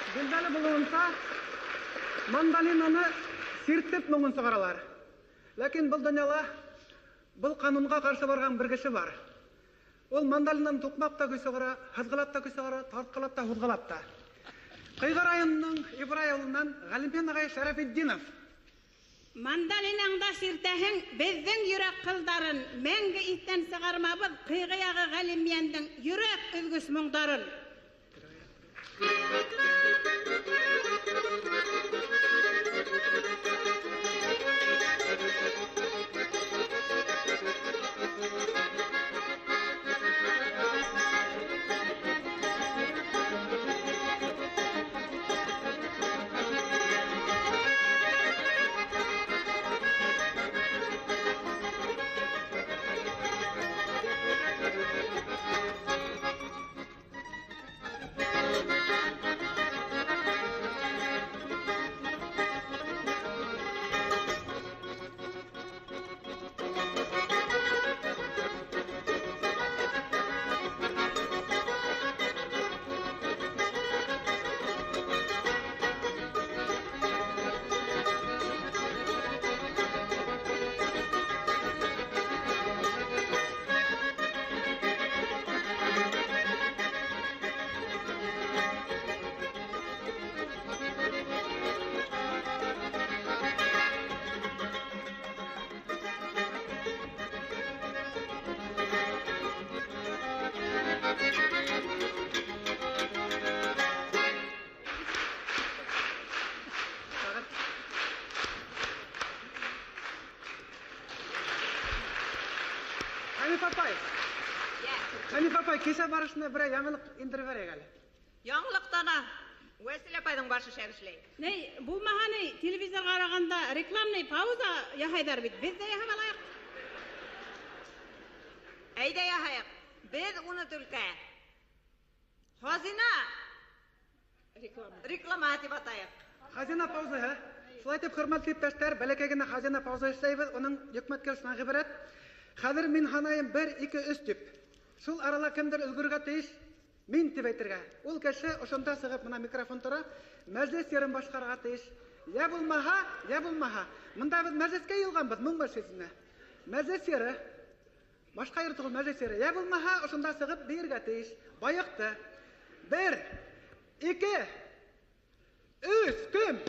Bilgili bulunsa, mandalinаны сирттеп мұңын сығаралар. Ләкин бұл дүнияла, бұл қанунға қарсы барған бір кіші бар. Ол мандалинаны тоқмақ та көй сығара, хызғылап та көй сығара, тартқылап та, хұзғылап та. Қиғыр айынның Ибрай ауылынан Ғалимпен ағай Шәрәфетдинов. Мандалинаңда сиртәһең безнең йөрәк кылдарын, мәңге истән сығармабыз Қиғыяғы Ғалимияндың йөрәк өлгіс мұңдарын. Ханиф апай, кеше барышына бір яңылық индіріп берейік әлі. Яңлықтана Уәсил апайдың баршы шәбішлей. Ней, булмағаны телевизор қарағанда рекламный пауза яхайдар бит. Біз де яхап алайық. Әйді яхайық. Біз оны түлкі. Хазина. Реклама атып атайық. Хазина пауза, Шулай деп хөрмәтле иптәшләр, бәләкәгенә хазина пауза эшләйбез, оның йөкмәткә шуңа гыйбарәт. Хәзер мин ханаем 1, 2, 3 дип. Шул арала кемдер өлгөргә тиеш? Мин дип әйтергә. Ул кеше ошонда сыгып мына микрофон тора, мәҗлес ярым башкарга тиеш. Я булмаһа. Монда без мәҗлескә йылганбыз, моң башысына. Мәҗлес яры. Башка йөр түгел мәҗлес яры. Я булмаһа ошонда сыгып бирергә тиеш. Байыкты. 1, 2, 3 кем?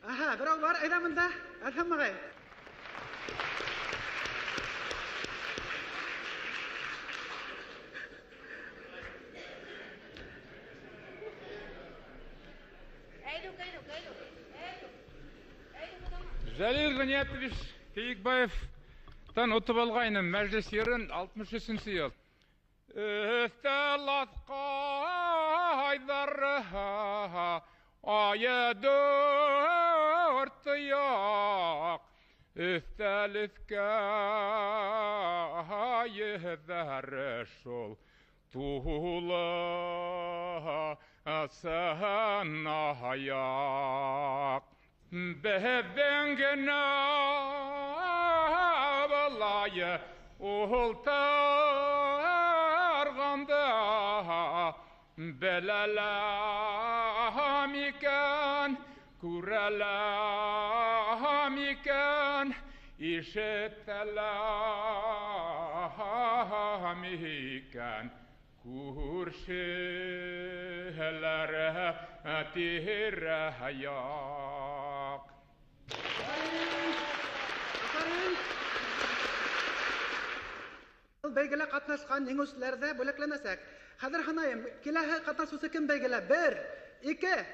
Aha, berau var, ayda mında. Alhamdulillah. Жәлел Ғаниятович Киікбаевтан ұтып алғайным мәжіліс ерін 63-сі ел. Өстәлатқа айдары айы дөрт тұяқ, өстәліскә айыдары шол тулы сана аяқ. Бәббен генә балайы ултарғанда бәләләм икән, күрәләм икән, ишетәләм икән, күршеләре тирә-як. Бәйгелә катнашкан еңүчеләрдә бүләкләнәсәк. Хәзер ханаем, киләһе катнашучы кем бәйгелә? 1, 2.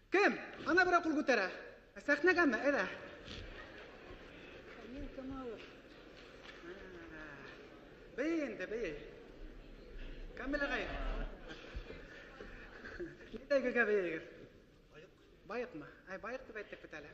Кем? Ана бер кул күтәрә. Сәхнәгәме? Әйдә. Мин кемау? Бәйенде, бәй. Камила гай. Нидәгә бәйгә? Байыкмы? Ай, байык дип әйтеп бит әле.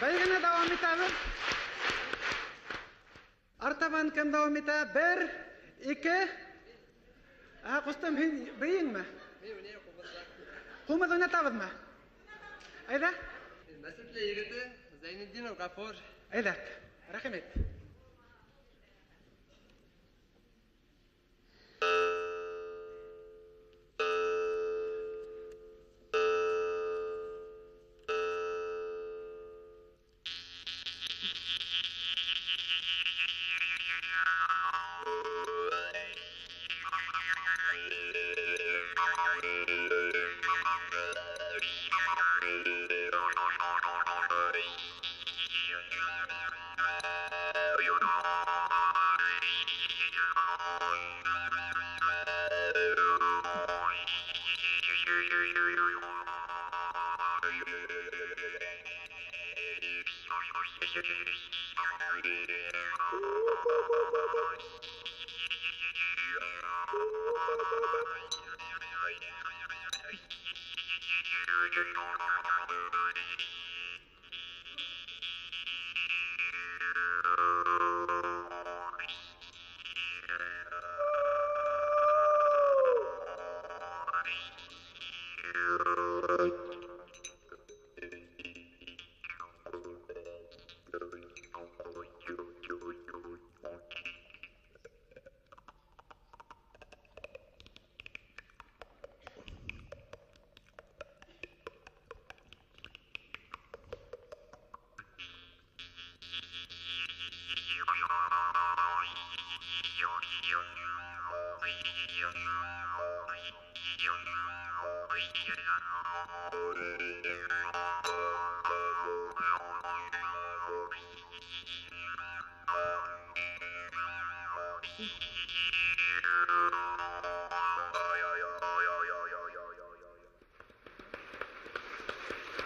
Бәйгене дәвам итәбез. Артабан кем дәвам итә? 1, 2. Кустым, бейеңме? Кумыз уйнатабызмы? Айда? Мәсетле егеті, Зайнетдин Гафур. Әйдәк, рәхмәт.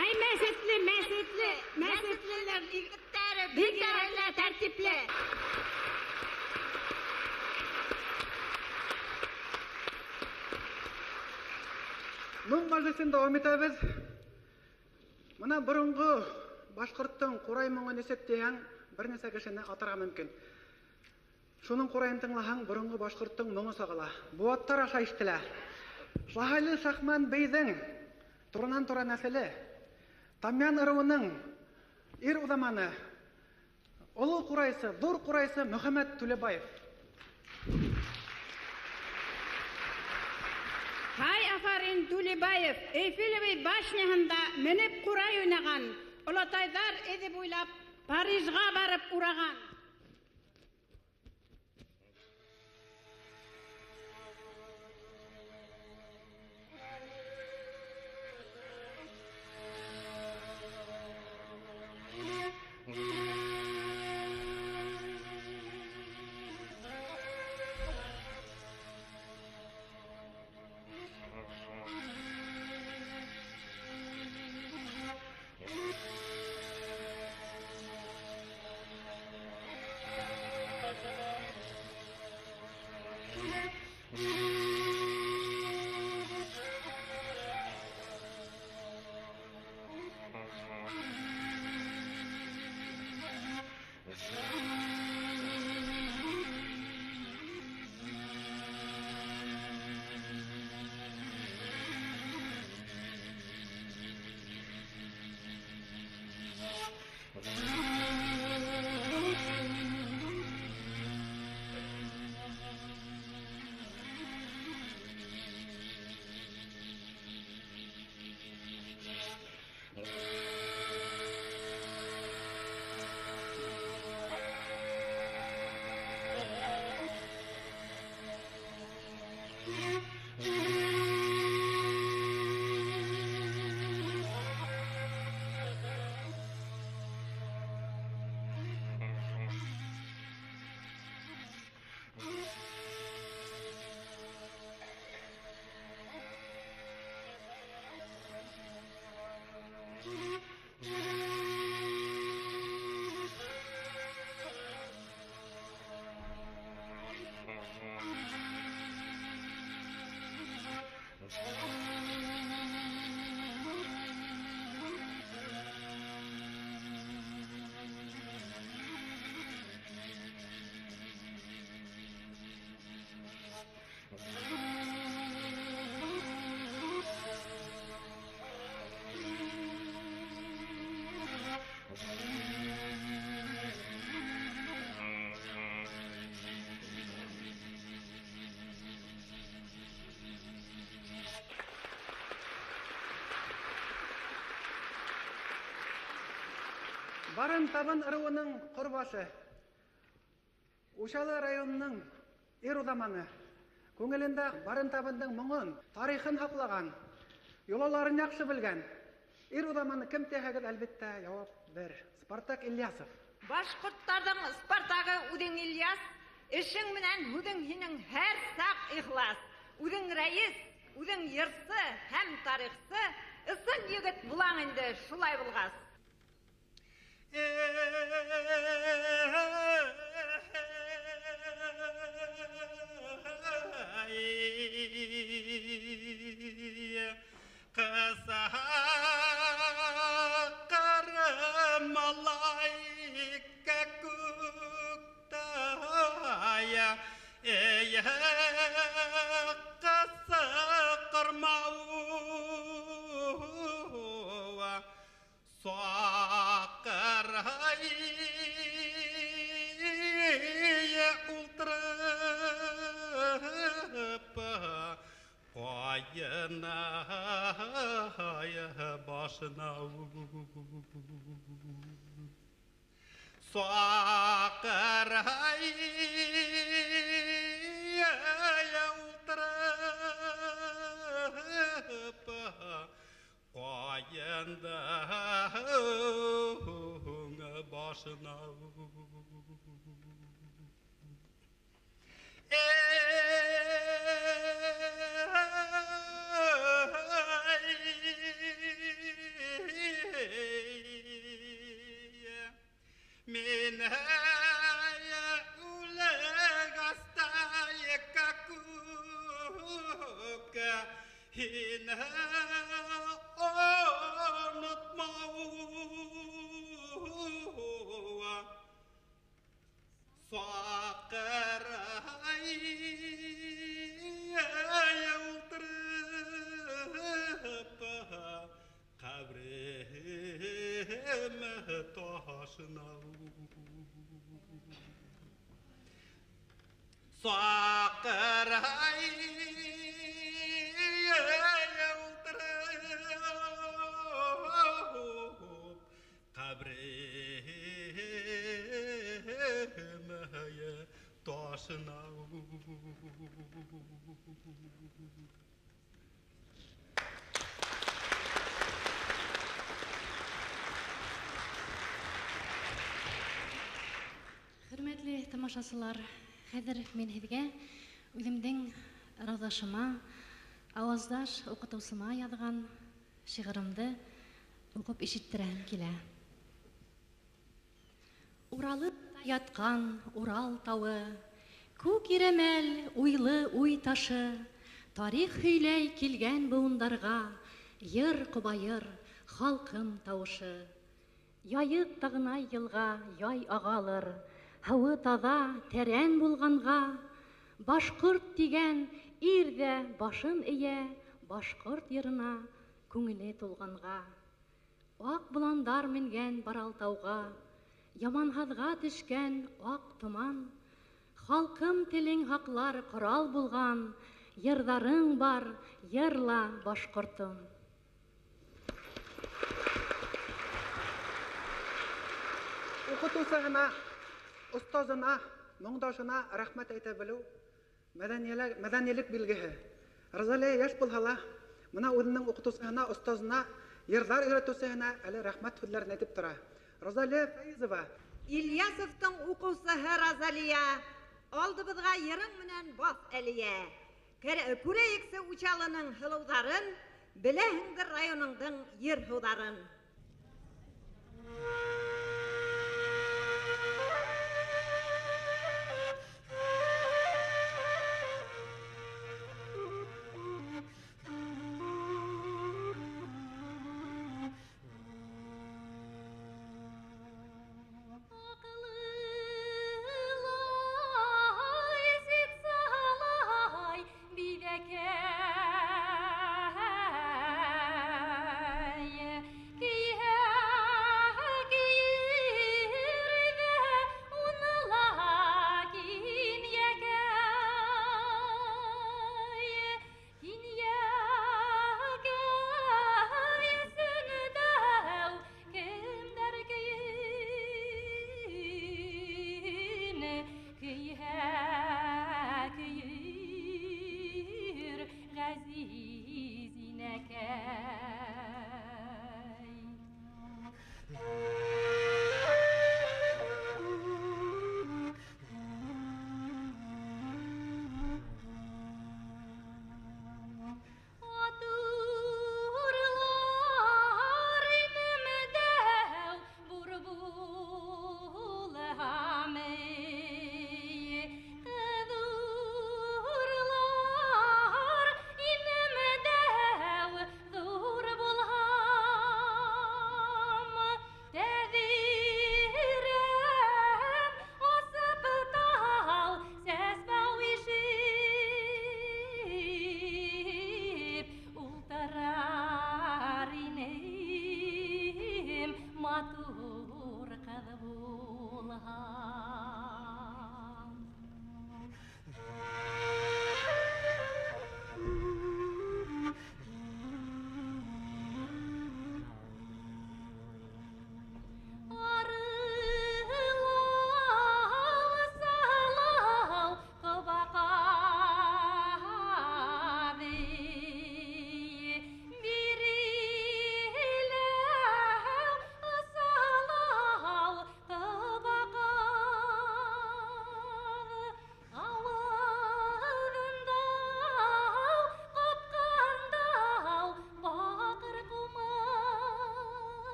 Ay mesutliler yigitler, bilgilerle tertipli. Мұң мәжлісін дауам етеміз. Мына бұрынғы башқұрттың қурай мұңын есептеген бір нәрсе кішіні атырға мүмкін. Шуның қурайын тыңлаһаң, бұрынғы башқұрттың мұңы сағыла. Буаттар аша іштілі. Жахайлы Шахман бейдің тұрынан тұра нәсілі, Тамян ырауының ир удаманы, ұлы қурайсы, зор қурайсы Мұхаммед Төлебаев. Hay afarin Tulibаев, Eyfelevi başnehinde menip kuray oynagan, Ulataylar edip uylap Parijga barıp uragan. Барын табын ырыуының құрбасы, Ушалы районының ер-удаманы, көңілінде барын табындың мұңын, тарихын хақлаған, yolların yaxşı білген, ер-удаманы кім тегіл әлбетте жауап бер. Спартак Ильясов. Башқұрттардың Спартағы Удың Ильяс, ішің менен Удың хінің әр сақ ихлас. Удың рәйіс, Удың ерсі, һәм тарихсы, ысын егіт бұлаң енді шулай бұлғас. Kısa karım alayka kuktaya Eye kısa kırmauva Soğakırayı ultırıp Koyuna başına Soğakırayı ultırıp Koyunda başına Min haya uleg astaya kakuka hina unutmawa Saqaray yıltırıp kabrime taşına Saqaray yıltırıp kabrime taşına Hürmetli тамашасылар, хәзер мен һеҙгә үҙемдең раҙашыма, ауаздаш уҡытыусыма яҙған шиғырымды уҡып ишеттерәм килә. Уралып ятҡан Урал тауы, күк иремәл уйлы уй ташы, тарих һөйләй килгән быуындарға, йыр ҡобайыр халҡым тауышы. Яйыҡ тағына йылға яй ағалыр, һыуы таҙа, тәрән булғанға, башҡорт тигән ир ҙә башын эйә, башҡорт йырына күңеле тулғанға. Аҡ боландар менгән Баралтауға, яманһыҙға төшкән аҡ томан, халҡым телең һаҡлар ҡорал булған, йырҙарың бар, йырла башҡортом. Уҡытыусыһына, остазына, моңдашына рәхмәт әйтә белеү мәҙәнилек билгеһе. Розалия йәш булһа ла, мына үҙенең уҡытыусыһына, остазына, йырҙар өйрәтеүсеһенә әле рәхмәт һүҙҙәрен әйтеп тора. Розалия Фәйзова. Ильясовтың уҡыусыһы Розалия, алдыбыҙға йырың менән баҫ әлиә. Күрәйексе Учалының һылыуҙарын, беләһеңдер районыңдың ер һыуҙарын. Ki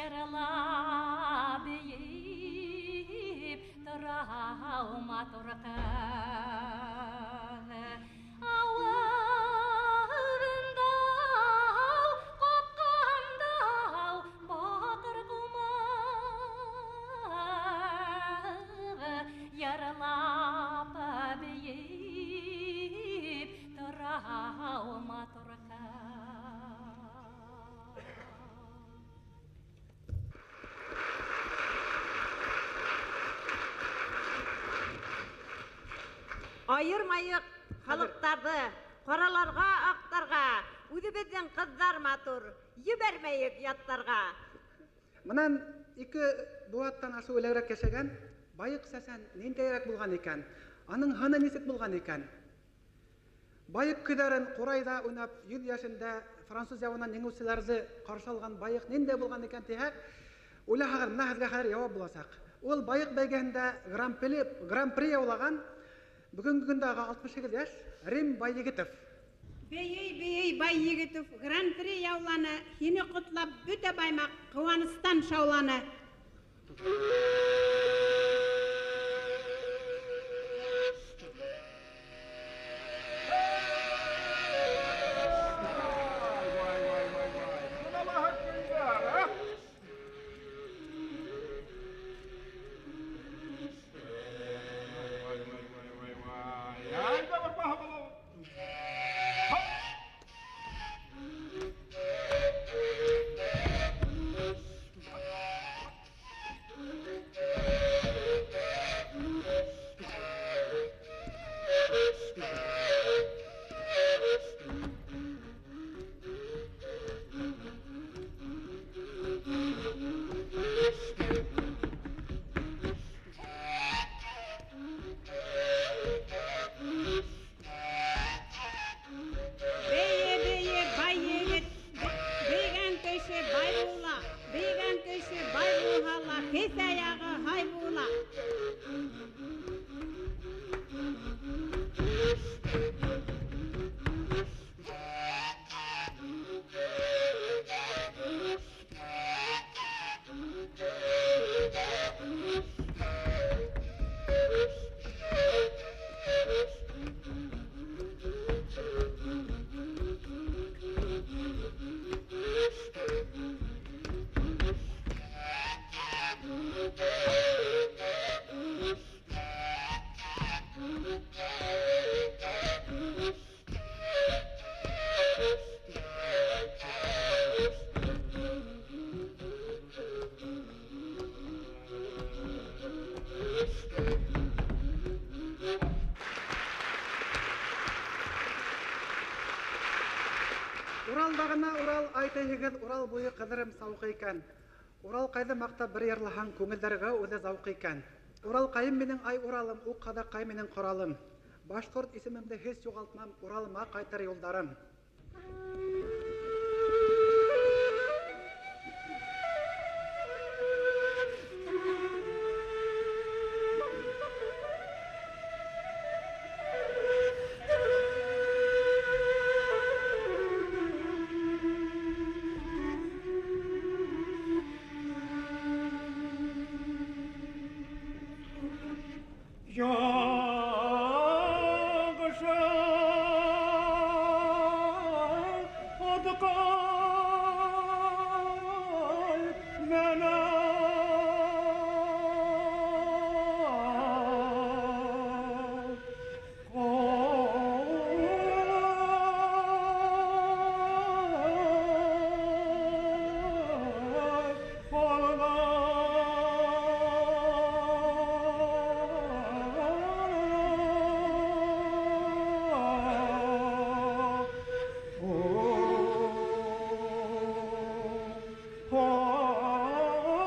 Ярала бейіп тұрау матұрқын ауырындау қопқандау батыр құмағы яралап бейіп тұрау матұрқын Айырмайық халықтарды, қораларға, ақтарға, үдібіздің қыздар матур, ебермейік яттарға. Мұнан екі буаттан ашу өлерек кешеген, байық сәсән нендейрек болған екен, аның ханы несік болған екен. Байық күдерін Қурайда ойнап, 100 яшында француз явынан еңеусілерді қарсы алған байық нендей болған екен тейек, ойлағағыр, мұна хәзге қадыр жауап боласақ. Ол байық бәйгенде гран-при яулаған бүгінгі күндағы 68 яш Рим Байегітов. Бейей бай егітов гран-при яуланы, хені құтлап бүті баймақ қуаныстан шауланы. Уралдағына Урал айта егіл, Урал бойы қыдырым сауқы екен. Урал қайды мақта бір ерліған көңілдерге өзі зауқы екен. Урал қайым менің ай Уралым, у қада қай менің құралым. Башқұрт есімімді хес жоғалтмам, Уралыма қайтар yolдарым. Oh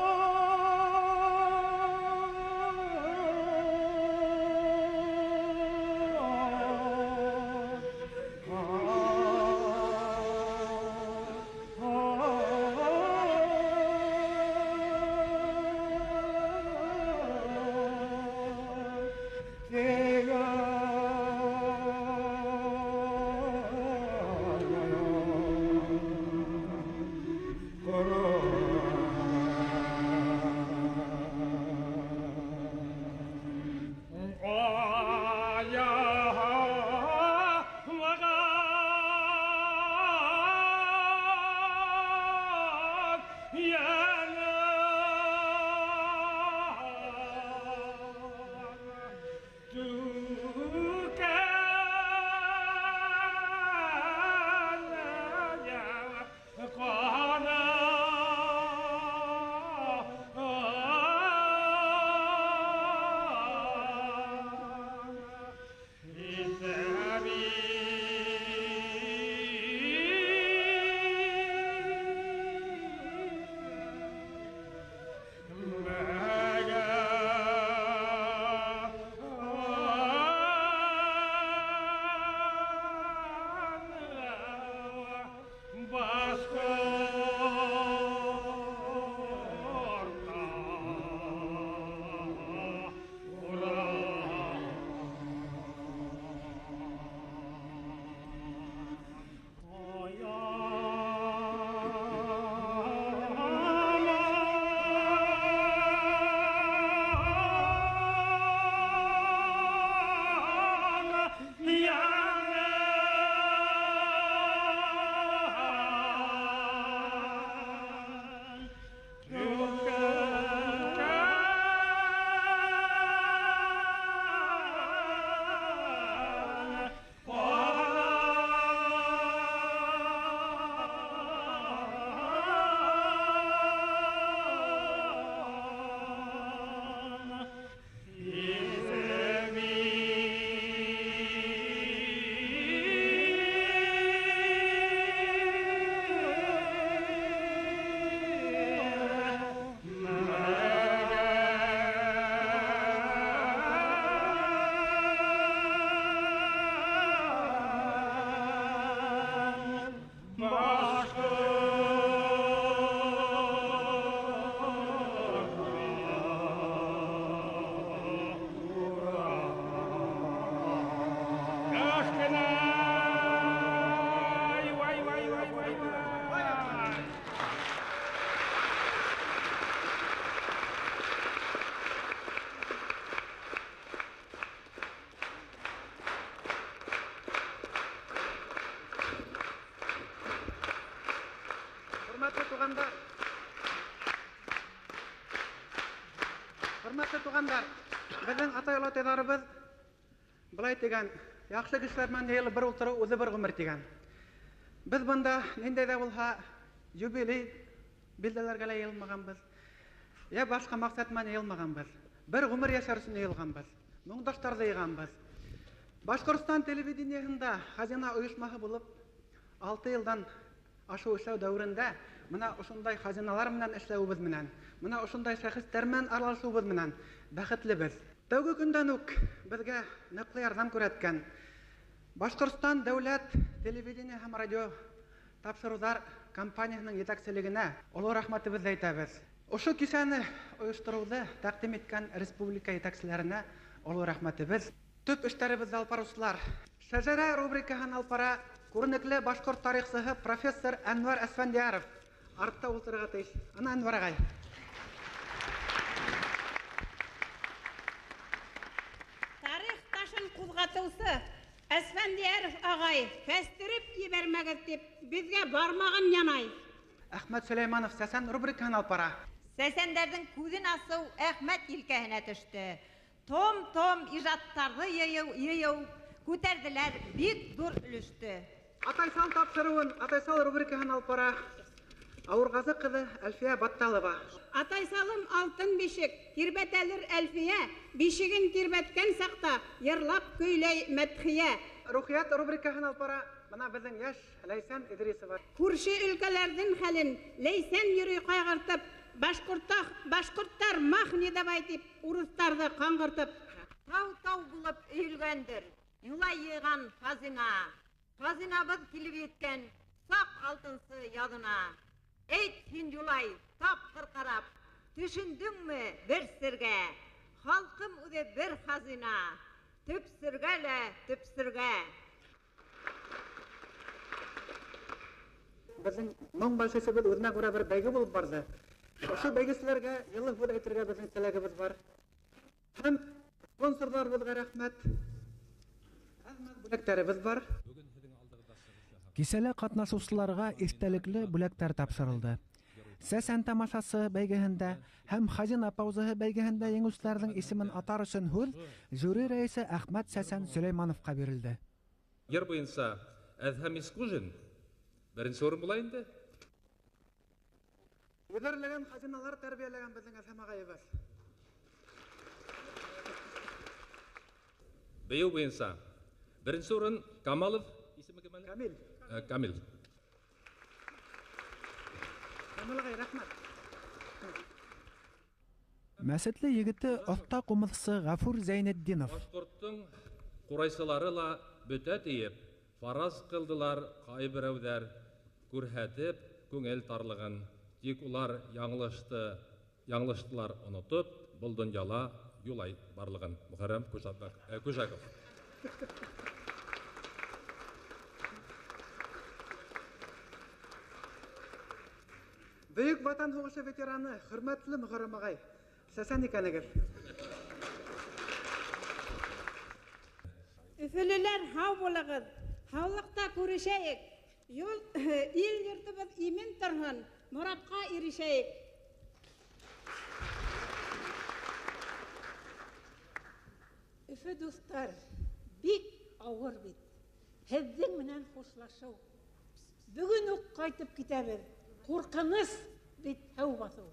Hörmətli туғандар, біздің ата-олатайларыбыз былай деген, яқшы кішілермен елі бір ұлтыры, өзі бір ғұмыр деген. Біз бұнда нендей де болса, юбилей білділерге елмағанбыз. Я башқа мақсатмен елмағанбыз. Бір ғұмыр яшар үшін елғанбыз. Мұңдаштарды еғанбыз. Башқұртстан телевидениесінде хазина ұйышмағы болып, 6 жылдан ашу эшләү дәүрендә мына ошондай хазиналар менән эшләүбез менән, мына ошондай шәхестәр менән аралашуыбыз менән бәхетлебез. Тәүге көндән үк безгә ныклы ярдәм күрсәткән Башкортстан дәүләт телевидение һәм радио тапшырулар компаниясының җитәкчелегенә олы рәхмәтебезне әйтәбез. Ошо кичәне оештыруды тәкъдим иткән республика җитәкчеләренә олы рәхмәтебез. Төп эшләребезне алып баручылар. Шәҗәрә рубрикаһын алып бара күренекле башкорт тарихчысы профессор Әнвәр Әсфәндияров. Артта ултырырга тиеш. Ана Әнвәр агай. Тарих ташын кузгатуысы Әсфәндияров агай, кәстиреп ебәрмәгез дип безгә бармаган янай. Әхмәт Сөләйманов Сәсән рубрикаһын алып бара. Сәсәндәрдің күзен асу Әхмәт елкәһенә төште. Том ижаттарды йыйыу күтәрделәр, бик зур өлеште. Атайсал тапшыруын, Атайсал рубрикаһын алып бара. Авыргазы кызы Әлфия Батталова. Атайсалым алтын бишек, тирбәтәлер Әлфия, бишеген тирбәткән сакта йырлап көйләй Мәдхия. Рухият рубрикаһын алып бара. Мына безнең яшь Ләйсән Идрисова. Күрше өлкәләрдән хәлен Ләйсән йөрий кайгыртып, башкорттар махни давай дип, урыстарды каңгыртып. Тау булып өйелгәндер, юлай йыйган хазина. Хазинабыз килеп еткән сак алтынсы ядына. Әйт син юлай, тапкыр карап, төшендеңме бер сергә? Халкым үзе бер хазина, төпсергә. Безнең моң башчысыбыз үзенә күрә бер бәйге булып барды. Ошо бәйгеселәргә еллык бүләк итәргә безнең теләгебез бар. Һәм спонсорларыбызга рәхмәт. Бүләкләребез бар. Кисәле катнашучыларга истәлекле бүләктәр тапшырылды. Сәсән тамашасы бәйгеһендә һәм Хазина паузаһы бәйгеһендә еңүчеләрнең исемен атар өчен һүз жюри рәисе Әхмәт Сәсән Сөләймановка бирелде. Йыр буенча Әдһәм Искужин беренче урын була инде. Үзәрләгән хазиналар тәрбияләгән безнең Әдһәм агайыбыз. Быел буенча беренче урын Камалов исеме кем? Камил. Камил. Камилгә рәхмәт. Мәсетле егете оста кумыцысы Гафур Зәйнетдинов. Башкорттың курайсылары ла бөтә тиеп, фараз кылдылар кайберәүләр күрһәтеп күңел тарлыгын. Тик улар яңлыштылар онытып, бұл дөньяла юлай барлыгын. Мөхәррәм Күшәков. Бөек Ватан сугышы ветераны, хөрмәтле Мөхәррәм агай, Сәсән икәнегез. Өфөлеләр һау булыгыз, һаулыкта күрешәйек. Ил йортыбыз имен торһын, muratqa erişeyik. Üfe dostlar, bik ağır bit. Hevden menen hoşlaşau. Bugün ok kaytıp kitebir. Korkanız bit hev basau.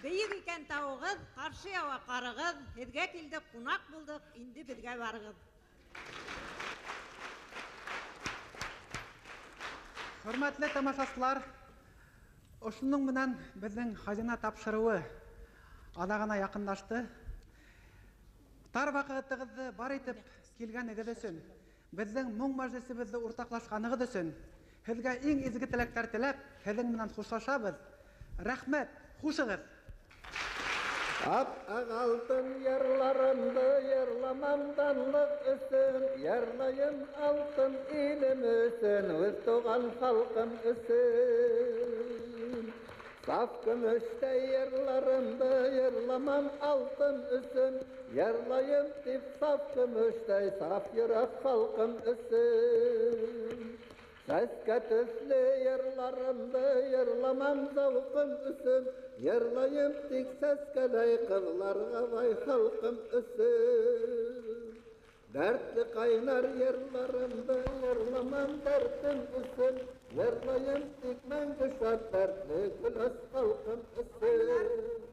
Бейік екен тауығыз, қаршы ява қарығыз, һеҙгә килдек, ҡунаҡ булдыҡ, инде беҙгә барығыҙ. Хөрмәтле тамашасылар, ошоның менән безнең хазина тапшырыуы аҙағына яҡынлашты. Тар ваҡытығыҙҙы бар итеп килгәнегеҙ өсөн, безнең моң мәжлесебеҙҙе уртаҡлашҡанығыҙ өсөн, һеҙгә иң изге теләктәр теләп, һеҙҙең менән хушлашабыҙ. Рәхмәт, хушығыҙ. Ап-ақ алтын йырларымды йырламам данлык өсөн, йырлайым алтын илем өсөн, үҙ туған халҡым өсөн. Саф көмөштәй йырларымды йырламам алтын өсөн, йырлайым тип саф көмөштәй саф йөрәк халҡым өсөн. Səskə tüslü yerlarımdı, yerlamam zavqım üsün, yerlayım tik səskəley qızlarga vay halkım üsün. Dertli kaynar yerlarımdı, yerlamam dertim üsün, yerlayım tik men düşer dertli güles halkım üsün.